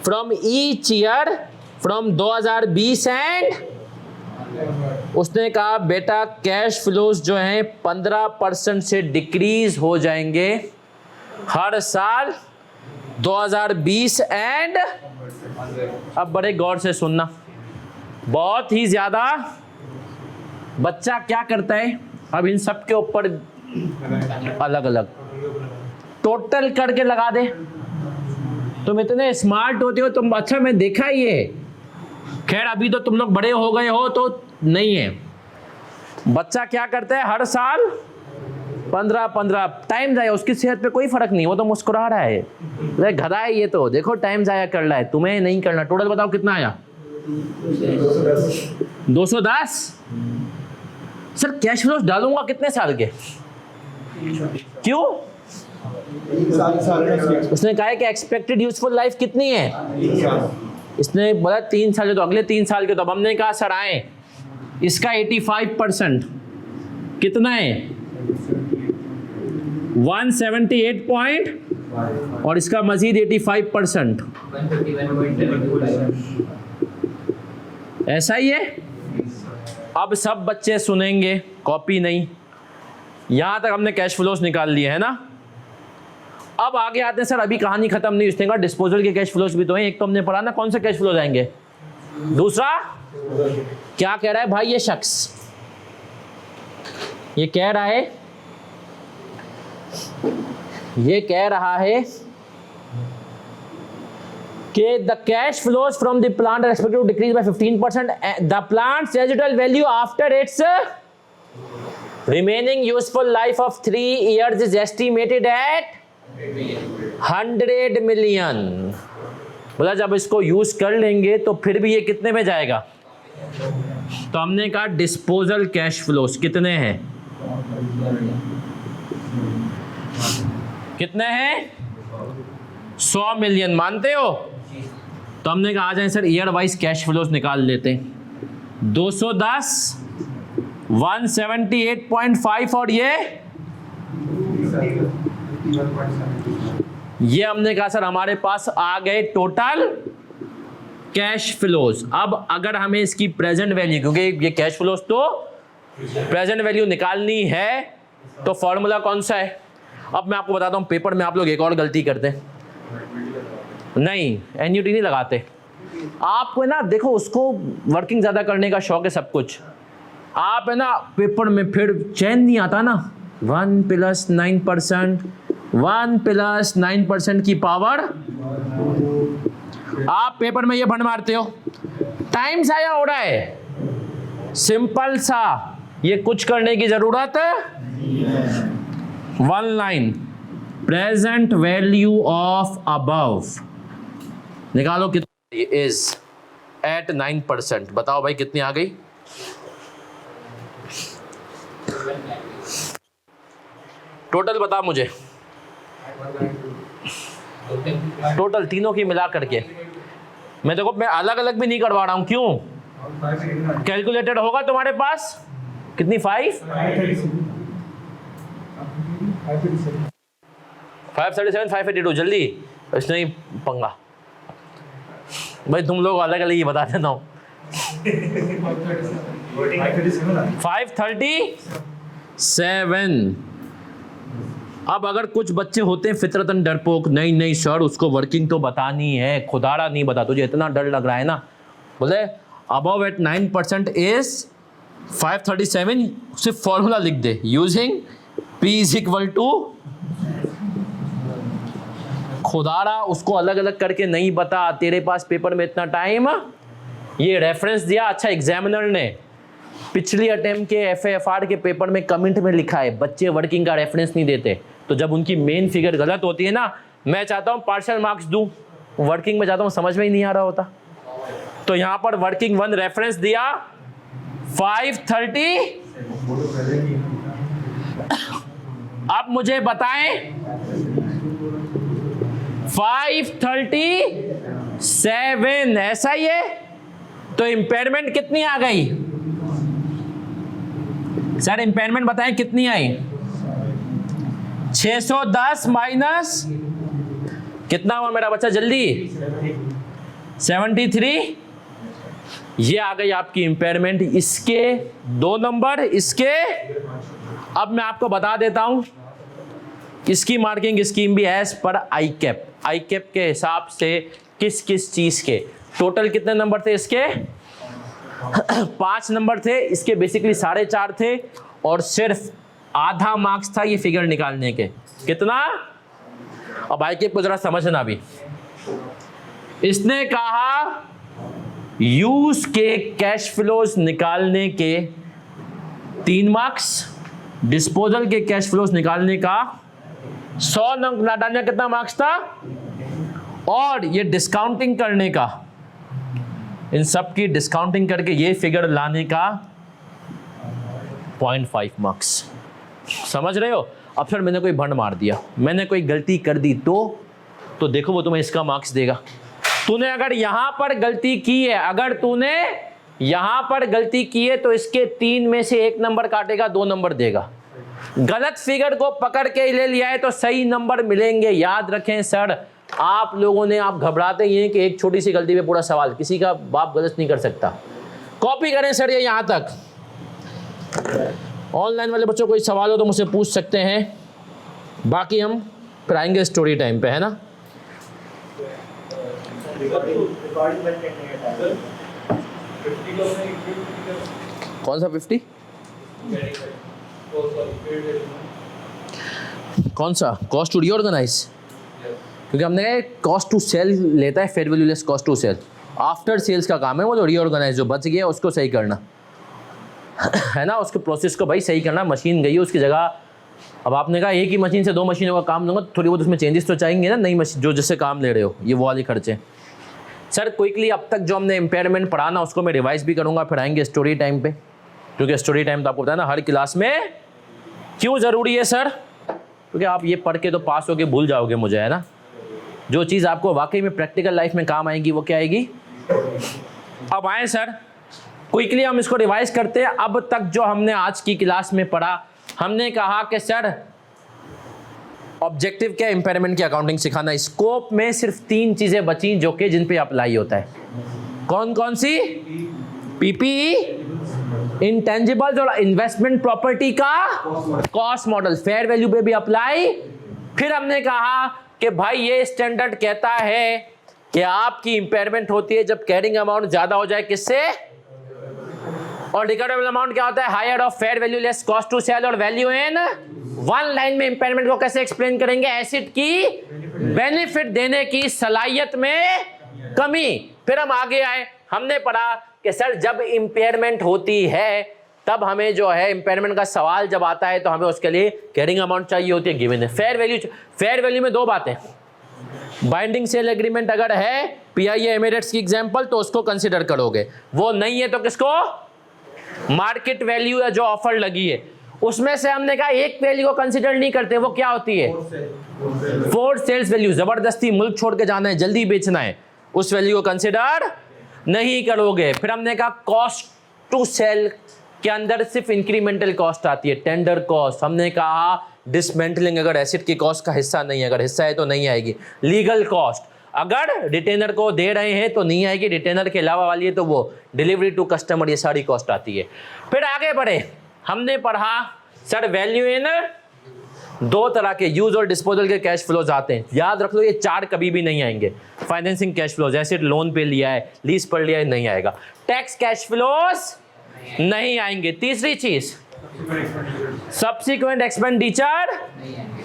Speaker 1: from each year from 2020 and, उसने कहा बेटा कैश फ्लोज जो हैं 15% से डिक्रीज हो जाएंगे हर साल 2020 एंड। अब बड़े गौर से सुनना, बहुत ही ज्यादा बच्चा क्या करता है, अब इन सब के ऊपर अलग अलग टोटल करके लगा दे। तुम इतने स्मार्ट होते हो तुम, अच्छा मैं देखा ही है, खैर अभी तो तुम लोग बड़े हो गए हो तो नहीं है। बच्चा क्या करता है हर साल 15 टाइम जाया, उसकी सेहत पे कोई फर्क नहीं, वो तो मुस्कुरा रहा है, अरे गधा है ये तो, देखो टाइम जाया कर रहा है, तुम्हें नहीं करना। टोटल बताओ कितना आया? 210। सर कैश फ्लोज डालूंगा कितने साल के? क्यों? उसने कहा है कि एक्सपेक्टेड यूजफुल लाइफ कितनी है? इसने बोला 3 साल, तो अगले 3 साल के। तो अब हमने कहा सर आए, इसका 85% कितना है? 178 पॉइंट, और इसका मजीद 85%, ऐसा ही है। अब सब बच्चे सुनेंगे, कॉपी नहीं। यहां तक हमने कैश फ्लोज निकाल लिए है ना। अब आगे आते हैं सर, अभी कहानी खत्म नहीं, उसने कहा डिस्पोजल के कैश फ्लोज भी तो हैं। एक तो हमने पढ़ा ना कौन से कैश फ्लोज आएंगे, दूसरा क्या कह रहा है भाई ये शख्स, ये कह रहा है, ये कह रहा है कि the cash flows from the plant are expected to decrease by 15%, the plant's residual value after its remaining useful life of 3 years is estimated at 100 million। बोला जब इसको यूज कर लेंगे तो फिर भी ये कितने में जाएगा, तो हमने कहा डिस्पोजल कैश फ्लोज कितने हैं, कितने हैं 100 मिलियन, मानते हो? तो हमने कहा आ जाए sir year wise cash flows निकाल लेते हैं। 210, 178.5 और ये हमने कहा सर हमारे पास आ गए टोटल कैश फ्लोज। अब अगर हमें इसकी प्रेजेंट वैल्यू, क्योंकि ये कैश फ्लोज तो प्रेजेंट वैल्यू निकालनी है, तो फॉर्मूला कौन सा है? अब मैं आपको बताता हूँ, पेपर में आप लोग एक और गलती करते हैं, नहीं एन्युटी नहीं लगाते। आपको ना देखो उसको वर्किंग ज़्यादा करने का शौक है सब कुछ, आप है ना पेपर में फिर चैन नहीं आता ना, 1 + 9%, 1 + 9% की पावर, आप पेपर में ये भंड मारते हो, टाइम आया हो रहा है, सिंपल सा, ये कुछ करने की जरूरत है। 1 line, present value of above निकालो कितनी इज एट 9%, बताओ भाई कितनी आ गई? टोटल बता मुझे, टोटल तीनों की मिला करके। मैं देखो मैं अलग अलग भी नहीं करवा रहा हूं, क्यों? कैलकुलेटेड होगा तुम्हारे पास, कितनी 537, 582, जल्दी, इसने ही पंगा भाई, तुम लोग अलग अलग ही बता देता हूँ। 537। अब अगर कुछ बच्चे होते हैं फितरतन डरपोक, नहीं नहीं सर उसको वर्किंग तो बतानी है, खुदारा नहीं बता, तुझे इतना डर लग रहा है ना, बोले अबव एट 9% इज 537, सिर्फ फॉर्मूला लिख दे, यूजिंग P = खुदारा, उसको अलग अलग करके नहीं बता, तेरे पास पेपर में इतना टाइम, ये रेफरेंस दिया। अच्छा एग्जामिनर ने पिछली अटेम्प्ट के FAFR के पेपर में कमेंट में लिखा है बच्चे वर्किंग का रेफरेंस नहीं देते, तो जब उनकी मेन फिगर गलत होती है ना, मैं चाहता हूं पार्शियल मार्क्स दूं, वर्किंग में चाहता हूं समझ में ही नहीं आ रहा होता, तो यहां पर वर्किंग 1 रेफरेंस दिया 530। अब मुझे बताएं 537 ऐसा ही है, तो इंपेयरमेंट कितनी आ गई सर? इंपेयरमेंट बताएं कितनी आई? 610 माइनस कितना हुआ मेरा बच्चा, जल्दी 73, ये आ गई आपकी इंपेयरमेंट। इसके 2 नंबर, इसके, अब मैं आपको बता देता हूं इसकी मार्किंग स्कीम भी एज पर ICAP के हिसाब से किस किस चीज के टोटल कितने नंबर थे इसके? 5 नंबर थे इसके, बेसिकली 4.5 थे, और सिर्फ आधा मार्क्स था ये फिगर निकालने के। कितना? अब ICAP को जरा समझना भी, इसने कहा यूज के कैश फ्लोज निकालने के 3 मार्क्स, डिस्पोजल के कैश फ्लोज निकालने का 100 नंबर डालने कितना मार्क्स था, और ये डिस्काउंटिंग करने का, इन सब की डिस्काउंटिंग करके ये फिगर लाने का 0.5 मार्क्स। समझ रहे हो? अब फिर मैंने कोई भंड मार दिया, मैंने कोई गलती कर दी तो देखो वो तुम्हें इसका मार्क्स देगा। तूने अगर यहां पर गलती की है, अगर तूने यहां पर गलती की है तो इसके 3 में से 1 नंबर काटेगा, 2 नंबर देगा। गलत फिगर को पकड़ के ले लिया है तो सही नंबर मिलेंगे। याद रखें सर, आप लोगों ने, आप घबराते ही हैं कि एक छोटी सी गलती पे पूरा सवाल, किसी का बाप गलत नहीं कर सकता। कॉपी करें सर ये यहां तक। ऑनलाइन वाले बच्चों कोई सवाल हो तो मुझसे पूछ सकते हैं, बाकी हम फिर आएंगे स्टोरी टाइम पे, है ना।
Speaker 2: रिकॉर्डिंग बंद करने का टाइम।
Speaker 3: 50 का उसने include
Speaker 1: कौन सा 50? कौन सा कॉस्ट टू रीऑर्गेनाइज? क्योंकि हमने कहा कॉस्ट टू सेल लेता है fair value less cost to sell, after sales का काम है वो जो रीऑर्गेनाइज जो बच गया उसको सही करना है ना, उसके प्रोसेस को भाई सही करना। मशीन गई है उसकी जगह, अब आपने कहा एक ही मशीन से 2 मशीनों का काम लूँगा, थोड़ी बहुत उसमें चेंजेस तो चाहिए ना, नई मशीन जो जिससे काम ले रहे हो, ये वो वाले खर्चे। सर क्विकली अब तक जो हमने इम्पेयरमेंट पढ़ा ना उसको मैं रिवाइज भी करूँगा, फिर आएंगे स्टोरी टाइम पे, क्योंकि स्टोरी टाइम तो आपको पता है ना हर क्लास में क्यों ज़रूरी है सर, क्योंकि आप ये पढ़ के तो पास होके भूल जाओगे मुझे, है ना। जो चीज़ आपको वाकई में प्रैक्टिकल लाइफ में काम आएगी वो क्या आएगी। अब आए सर क्विकली हम इसको रिवाइज करते हैं। अब तक जो हमने आज की क्लास में पढ़ा, हमने कहा कि सर ऑब्जेक्टिव क्या, इम्पेयरमेंट की अकाउंटिंग सिखाना। स्कोप में सिर्फ 3 चीजें बची जो कि जिन पे अप्लाई होता है। कौन कौन सी? पीपीई, इंटेंजिबल्स और इन्वेस्टमेंट प्रॉपर्टी का कॉस्ट मॉडल, फेयर वैल्यू पे भी अप्लाई। फिर हमने कहा कि भाई ये स्टैंडर्ड कहता है कि आपकी इम्पेयरमेंट होती है जब कैरिंग अमाउंट ज्यादा हो जाए किससे, और रिकवरेबल अमाउंट क्या होता है, higher of fair value less cost to sell और वैल्यू इन वन लाइन में इम्पेयरमेंट को कैसे एक्सप्लेन करेंगे, एसेट की बेनिफिट देने की सलाहियत में कमी। फिर हम आगे आए, हमने पढ़ा कि सर जब इम्पेयरमेंट होती है तब हमें जो है इम्पेयरमेंट का सवाल जब आता है तो हमें उसके लिए कैरिंग अमाउंट चाहिए होती है, गिवन है। फेयर वैल्यू में 2 बातें, बाइंडिंग सेल एग्रीमेंट अगर है, पीआईए एमिरेट्स की एग्जांपल, तो उसको कंसीडर करोगे, वो नहीं है तो किसको, मार्केट वैल्यू है जो ऑफर लगी है। उसमें से हमने कहा एक वैल्यू को कंसीडर नहीं करते, वो क्या होती है, फोर्स सेल्स वैल्यू, जबरदस्ती मुल्क छोड़ के जाना है, जल्दी बेचना है, उस वैल्यू को कंसीडर नहीं करोगे। फिर हमने कहा कॉस्ट टू सेल के अंदर सिर्फ इंक्रीमेंटल कॉस्ट आती है, टेंडर कॉस्ट। हमने कहा डिसमेंटलिंग अगर एसेट की कॉस्ट का हिस्सा नहीं है, अगर हिस्सा है तो नहीं आएगी। लीगल कॉस्ट अगर रिटेनर को दे रहे हैं तो नहीं आएगी, रिटेनर के अलावा वाली है तो वो डिलीवरी टू कस्टमर, ये सारी कॉस्ट आती है। फिर आगे बढ़े, हमने पढ़ा सर वैल्यू इन 2 तरह के, यूज और डिस्पोजल के कैश फ्लोज आते हैं, याद रख लो ये 4 कभी भी नहीं आएंगे। Financing cash flows, asset loan पे लिया है, लीज पर लिया है, नहीं आएगा। टैक्स कैश फ्लोज नहीं आएंगे। तीसरी चीज सब्सिक्वेंट एक्सपेंडिचर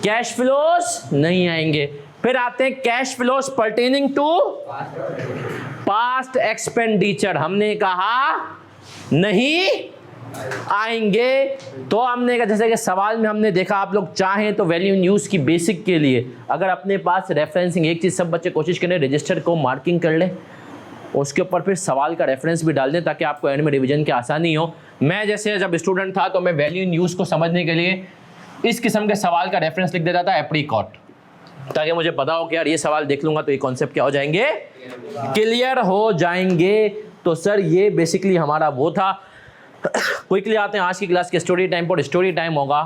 Speaker 1: कैश फ्लोज नहीं आएंगे। फिर आते हैं cash flows pertaining to past expenditure, हमने कहा नहीं आएंगे। तो हमने कहा जैसे कि सवाल में हमने देखा, आप लोग चाहें तो वैल्यू इन यूज की बेसिक के लिए अगर अपने पास रेफरेंसिंग, एक चीज सब बच्चे कोशिश करें रजिस्टर को मार्किंग कर लें, उसके ऊपर फिर सवाल का रेफरेंस भी डाल दें ताकि आपको एंड में रिवीजन की आसानी हो। मैं जैसे जब स्टूडेंट था तो मैं वैल्यू इन यूज को समझने के लिए इस किस्म के सवाल का रेफरेंस लिख देता था, एप्रीकॉट, ताकि मुझे पता हो कि यार ये सवाल देख लूंगा तो ये कॉन्सेप्ट क्या हो जाएंगे, क्लियर हो जाएंगे। तो सर ये बेसिकली हमारा वो था। क्विकली आते हैं आज की क्लास के स्टोरी टाइम पर। स्टोरी टाइम होगा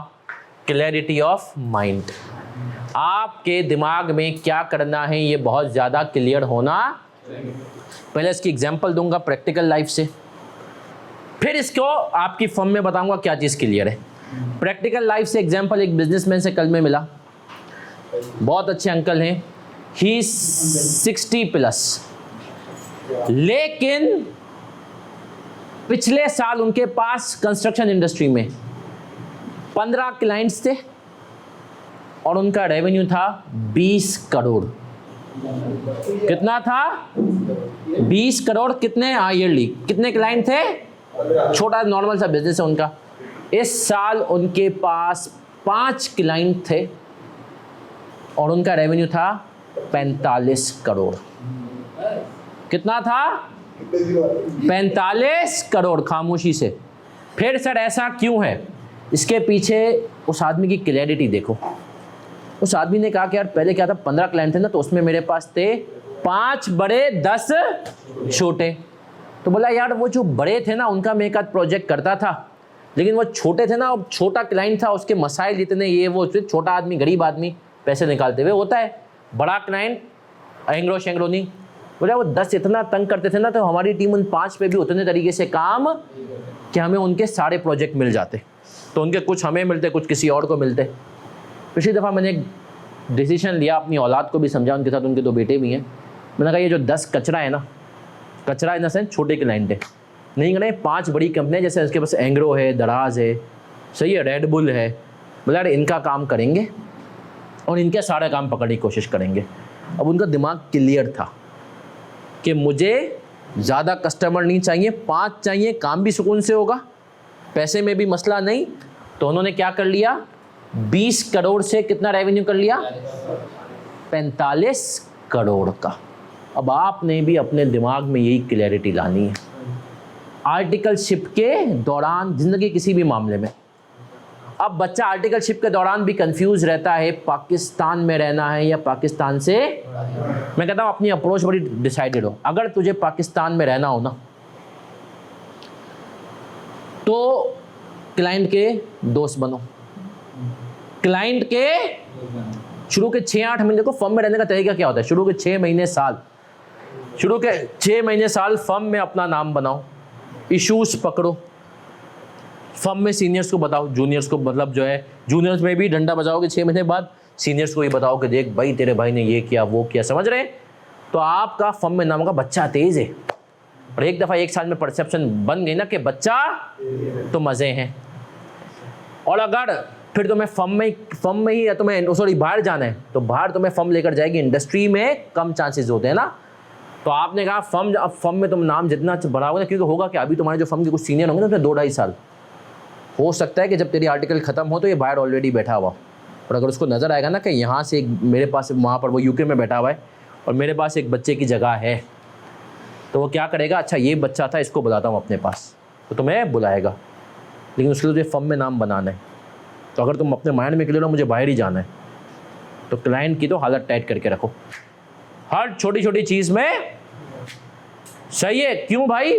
Speaker 1: क्लैरिटी ऑफ माइंड, आपके दिमाग में क्या करना है ये बहुत ज़्यादा क्लियर होना। पहले इसकी एग्जांपल दूंगा प्रैक्टिकल लाइफ से, फिर इसको आपकी फॉर्म में बताऊंगा क्या चीज़ क्लियर है। प्रैक्टिकल लाइफ से एग्जांपल, एक बिजनेसमैन से कल में मिला, बहुत अच्छे अंकल हैं, ही 60+, लेकिन पिछले साल उनके पास कंस्ट्रक्शन इंडस्ट्री में 15 क्लाइंट्स थे और उनका रेवेन्यू था 20 करोड़। कितना था? 20 करोड़। कितने ईयरली, कितने क्लाइंट थे? छोटा नॉर्मल सा बिजनेस है उनका। इस साल उनके पास 5 क्लाइंट थे और उनका रेवेन्यू था 45 करोड़। कितना था? 45 करोड़, खामोशी से। फिर सर ऐसा क्यों है? इसके पीछे उस आदमी की क्लैरिटी देखो। उस आदमी ने कहा कि यार पहले क्या था, 15 क्लाइंट थे ना, तो उसमें मेरे पास थे 5 बड़े 10 छोटे। तो बोला यार वो जो बड़े थे ना उनका मैं एक आध प्रोजेक्ट करता था, लेकिन वो छोटे थे ना, छोटा क्लाइंट था, उसके मसाइल जितने ये वो, छोटा आदमी गरीब आदमी पैसे निकालते हुए होता है, बड़ा क्लाइंट एंग्रो शेंग्रो नहीं। बोला वो 10 इतना तंग करते थे ना, तो हमारी टीम उन 5 पे भी उतने तरीके से काम कि हमें उनके सारे प्रोजेक्ट मिल जाते। तो उनके कुछ हमें मिलते, कुछ किसी और को मिलते। पिछली दफ़ा मैंने डिसीजन लिया, अपनी औलाद को भी समझा, उनके साथ उनके 2 बेटे भी हैं। मैंने कहा ये जो 10 कचरा है ना, कचरा इन द सेंस छोटे क्लाइंट है, नहीं करना, 5 बड़ी कंपनियाँ जैसे इसके पास एंग्रो है, दराज है, सही है, रेड बुल है, बोला यार इनका काम करेंगे और इनके सारे काम पकड़ने की कोशिश करेंगे। अब उनका दिमाग क्लियर था कि मुझे ज़्यादा कस्टमर नहीं चाहिए, 5 चाहिए, काम भी सुकून से होगा, पैसे में भी मसला नहीं। तो उन्होंने क्या कर लिया, 20 करोड़ से कितना रेवेन्यू कर लिया, 45 करोड़ का। अब आपने भी अपने दिमाग में यही क्लैरिटी लानी है आर्टिकलशिप के दौरान, ज़िंदगी किसी भी मामले में। अब बच्चा आर्टिकलशिप के दौरान भी कंफ्यूज रहता है, पाकिस्तान में रहना है या पाकिस्तान से, मैं कहता हूँ अपनी अप्रोच बड़ी डिसाइडेड हो। अगर तुझे पाकिस्तान में रहना हो ना, तो क्लाइंट के दोस्त बनो। क्लाइंट के शुरू के 6-8 महीने को फर्म में रहने का तरीका क्या होता है, शुरू के 6 महीने साल, शुरू के 6 महीने साल फर्म में अपना नाम बनाओ, इश्यूज पकड़ो, फर्म में सीनियर्स को बताओ, जूनियर्स को, मतलब जो है जूनियर्स में भी डंडा बजाओगे 6 महीने बाद, सीनियर्स को ये बताओ कि देख भाई तेरे भाई ने ये किया वो किया, समझ रहे हैं। तो आपका फर्म में नाम होगा बच्चा तेज़ है। और एक दफ़ा 1 साल में परसेप्शन बन गई ना कि बच्चा तो मज़े हैं। और अगर फिर तुम्हें फर्म में ही या तुम्हें सॉरी बाहर जाना है, तो बाहर तुम्हें फर्म लेकर जाएगी, इंडस्ट्री में कम चांसेस होते हैं ना। तो आपने कहा फर्म में तुम नाम जितना बढ़ाओगे ना, क्योंकि होगा क्या, अभी तुम्हारे जो फर्म के कुछ सीनियर होंगे ना, 2-2.5 साल, हो सकता है कि जब तेरी आर्टिकल ख़त्म हो तो ये बाहर ऑलरेडी बैठा हुआ। और अगर उसको नज़र आएगा ना कि यहाँ से मेरे पास, वहाँ पर वो यूके में बैठा हुआ है और मेरे पास एक बच्चे की जगह है, तो वो क्या करेगा, अच्छा ये बच्चा था इसको बुलाता हूँ अपने पास, तो तुम्हें बुलाएगा। लेकिन उसके लिए तुझे फर्म में नाम बनाना है। तो अगर तुम अपने माइंड में क्लियर हो मुझे बाहर ही जाना है, तो क्लाइंट की तो हालत टाइट करके रखो हर छोटी छोटी चीज़ में, सही है। क्यों भाई,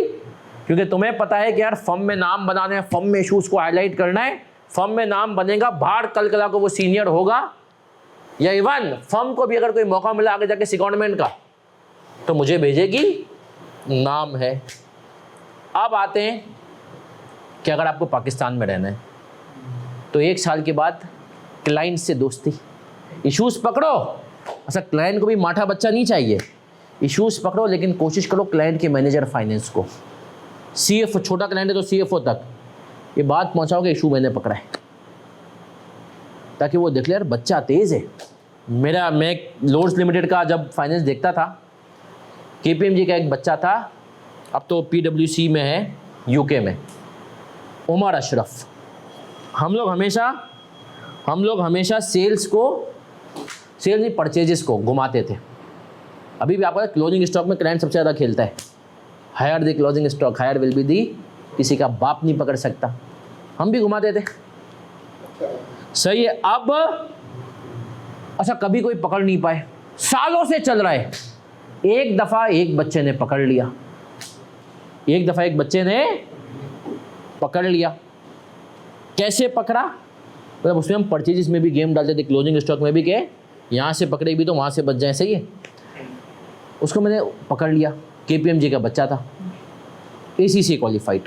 Speaker 1: क्योंकि तुम्हें पता है कि यार फर्म में नाम बनाना है, फर्म में इशूज़ को हाईलाइट करना है, फर्म में नाम बनेगा, बाहर कल को वो सीनियर होगा, या इवन फर्म को भी अगर कोई मौका मिला आगे जाके सिक्योरमेंट का, तो मुझे भेजेगी, नाम है। अब आते हैं कि अगर आपको पाकिस्तान में रहना है, तो 1 साल के बाद क्लाइंट से दोस्ती, इश्यूज़ पकड़ो। अच्छा, क्लाइंट को भी माठा बच्चा नहीं चाहिए, इश्यूज़ पकड़ो, लेकिन कोशिश करो क्लाइंट के मैनेजर फाइनेंस को, CFO, छोटा क्लाइंट है तो CFO तक ये बात पहुंचाओ कि इशू मैंने पकड़ा है, ताकि वो देख ले यार बच्चा तेज़ है। मैं लोड्स लिमिटेड का जब फाइनेंस देखता था, KPMG का एक बच्चा था, अब तो PwC में है यूके में, उमर अशरफ। हम लोग हमेशा सेल्स नहीं परचेजेस को घुमाते थे। अभी भी आपको क्लोजिंग स्टॉक में क्लाइंट सबसे ज़्यादा खेलता है, higher the closing stock, higher will be the, किसी का बाप नहीं पकड़ सकता, हम भी घुमाते थे, सही है। अब अच्छा कभी कोई पकड़ नहीं पाए, सालों से चल रहा है, एक दफ़ा एक बच्चे ने पकड़ लिया, कैसे पकड़ा, मतलब उसमें हम परचेजेस में भी गेम डालते थे, क्लोजिंग स्टॉक में भी, के यहाँ से पकड़े भी तो वहाँ से बच जाए, सही है। उसको मैंने पकड़ लिया, KPMG का बच्चा था, ACC क्वालिफाइड।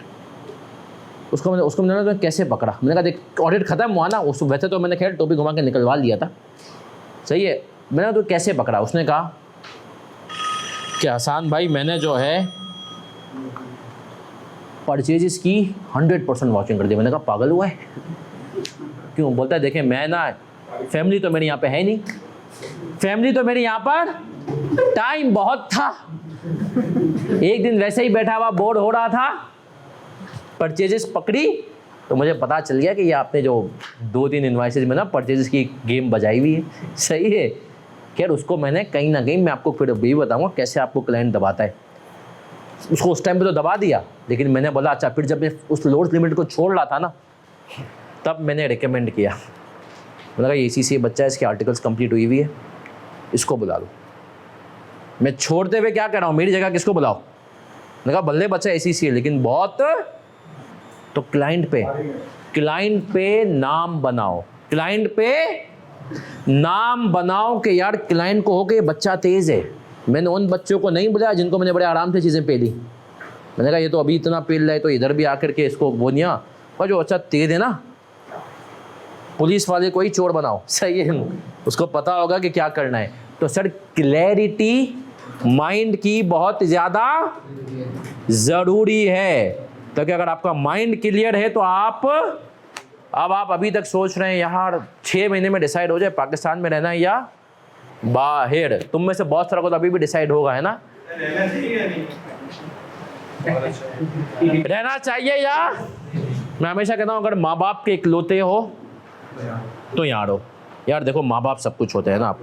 Speaker 1: उसको मैंने कैसे पकड़ा, मैंने कहा देख ऑडिट ख़त्म हुआ ना, उस वैसे तो मैंने खैर टोपी घुमा के निकलवा लिया था, सही है। मैंने तो कैसे पकड़ा, उसने कहा कि हसान भाई मैंने जो है परचेजेस की 100% वॉचिंग कर दी। मैंने कहा पागल हुआ है, क्यों, बोलता है देखें मैं ना, फैमिली तो मेरी यहाँ पे है नहीं, फैमिली तो मेरी यहाँ पर, टाइम बहुत था, एक दिन वैसे ही बैठा हुआ बोर हो रहा था, परचेजेस पकड़ी तो मुझे पता चल गया कि ये आपने जो 2-3 इन्वाइसेज में ना परचेजेस की गेम बजाई हुई है, सही है। खैर उसको मैंने कहीं ना कहीं, मैं आपको फिर भी बताऊंगा कैसे आपको क्लाइंट दबाता है, उसको उस टाइम पे तो दबा दिया, लेकिन मैंने बोला अच्छा, फिर जब मैं उस लोड्स लिमिट को छोड़ रहा था ना, तब मैंने रिकमेंड किया, मैंने कहा ACC बच्चा है, इसके आर्टिकल्स कंप्लीट हुई हुई है, इसको बुला लो। मैं छोड़ते हुए क्या कह रहा हूँ, मेरी जगह किसको बुलाओ, मैंने कहा बल्ले बच्चा ACC है लेकिन बहुत, तो क्लाइंट पे नाम बनाओ, कि यार क्लाइंट को हो कि ये बच्चा तेज़ है। मैंने उन बच्चों को नहीं बुलाया जिनको मैंने बड़े आराम से चीज़ें पेली, मैंने कहा ये तो अभी इतना पेल रहा है, तो इधर भी आकर के इसको वो नहीं, और जो अच्छा तेज़ है ना, पुलिस वाले को ही चोर बनाओ, सही है, उसको पता होगा कि क्या करना है। तो सर क्लैरिटी माइंड की बहुत ज़्यादा ज़रूरी है। तो कि अगर आपका माइंड क्लियर है तो आप अभी तक सोच रहे हैं यार 6 महीने में डिसाइड हो जाए पाकिस्तान में रहना है या बाहर। तुम में से बहुत सारा को तो अभी भी डिसाइड होगा, है ना?
Speaker 3: रहना चाहिए या नहीं? बहुत अच्छा।
Speaker 1: रहना चाहिए या? मैं हमेशा कहता हूँ अगर माँ बाप के इकलौते हो तो यहाँ रहो। यार देखो माँ बाप सब कुछ होते हैं ना, आप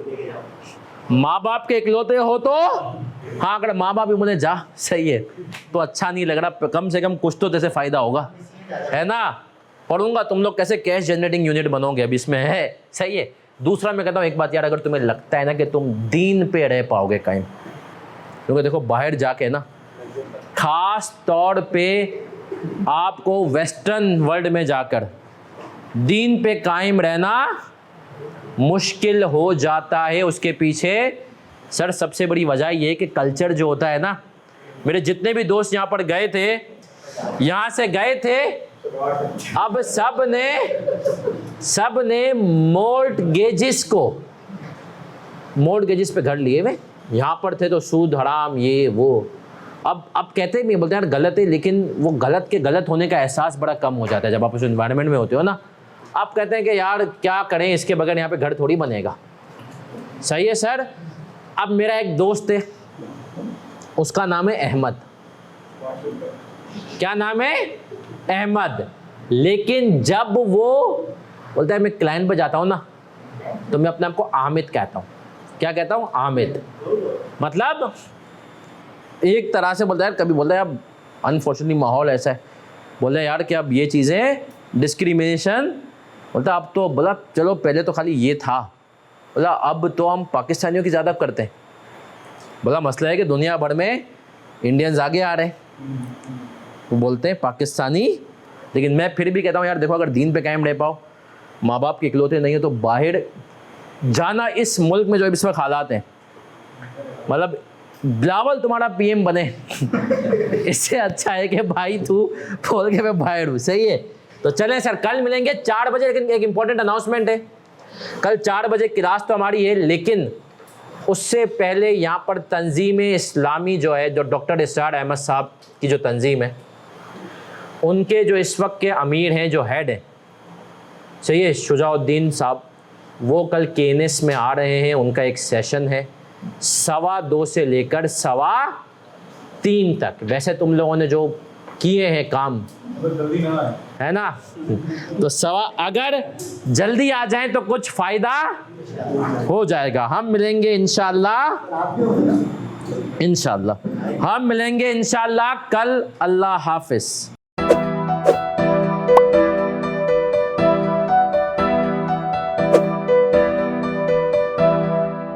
Speaker 1: माँ बाप के इकलौते हो तो हाँ, अगर माँ बाप भी बोले जा सही है तो अच्छा नहीं लग रहा, कम से कम कुछ तो जैसे फायदा होगा, है ना? पढ़ूंगा तुम लोग कैसे कैश जनरेटिंग यूनिट बनोगे, अभी इसमें है, सही है। दूसरा मैं कहता हूँ एक बात यार, अगर तुम्हें लगता है ना कि तुम दीन पे रह पाओगे कायम, क्योंकि देखो बाहर जाके ना खास तौर पे आपको वेस्टर्न वर्ल्ड में जाकर दीन पे कायम रहना मुश्किल हो जाता है। उसके पीछे सर सबसे बड़ी वजह ये है कि कल्चर जो होता है ना, मेरे जितने भी दोस्त यहाँ पर गए थे, यहाँ से गए थे, अब सब ने मोर्टगेजिस पे घर लिए हुए, यहाँ पर थे तो सूद हराम ये वो। अब कहते भी बोलते हैं यार गलत है, लेकिन वो गलत के गलत होने का एहसास बड़ा कम हो जाता है जब आप उस एनवायरनमेंट में होते हो ना। आप कहते हैं कि यार क्या करें, इसके बगैर यहाँ पे घर थोड़ी बनेगा, सही है सर। अब मेरा एक दोस्त है, उसका नाम है अहमद। क्या नाम है? अहमद। लेकिन जब वो बोलता है मैं क्लाइंट पर जाता हूँ ना, तो मैं अपने आप को आमिद कहता हूँ। क्या कहता हूँ? आमिद। मतलब एक तरह से बोलता है, कभी बोलता है अब अनफॉर्चुनेटली माहौल ऐसा है, बोलता है यार कि अब ये चीज़ें डिस्क्रिमिनेशन, बोलता अब तो बोला चलो पहले तो खाली ये था, बोला अब तो हम पाकिस्तानियों की ज़्यादा करते हैं। बोला मसला है कि दुनिया भर में इंडियंस आगे आ रहे हैं, वो बोलते हैं पाकिस्तानी। लेकिन मैं फिर भी कहता हूँ यार देखो अगर दीन पे कायम रह पाओ, माँ बाप के इकलौते नहीं हो तो बाहर जाना, इस मुल्क में जो इस वक्त हालात हैं, मतलब बिलावल तुम्हारा पीएम बने इससे अच्छा है कि भाई तू बोल के मैं बाहर हूँ, सही है। तो चलें सर, कल मिलेंगे 4 बजे। लेकिन एक इंपॉर्टेंट अनाउंसमेंट है, कल 4 बजे क्लास तो हमारी है, लेकिन उससे पहले यहाँ पर तंजीम इस्लामी जो है, जो डॉक्टर इसरार अहमद साहब की जो तंजीम है, उनके जो इस वक्त के अमीर हैं, जो हेड हैं, सही है, शुजाउद्दीन साहब, वो कल केएनएस में आ रहे हैं। उनका एक सेशन है 2:15 से लेकर 3:15 तक। वैसे तुम लोगों ने जो किए हैं काम,
Speaker 3: जल्दी ना आए, है
Speaker 1: ना, तो अगर जल्दी आ जाएं तो कुछ फ़ायदा हो जाएगा। हम मिलेंगे इंशाअल्लाह हम मिलेंगे इंशाअल्लाह कल। अल्लाह हाफिज़।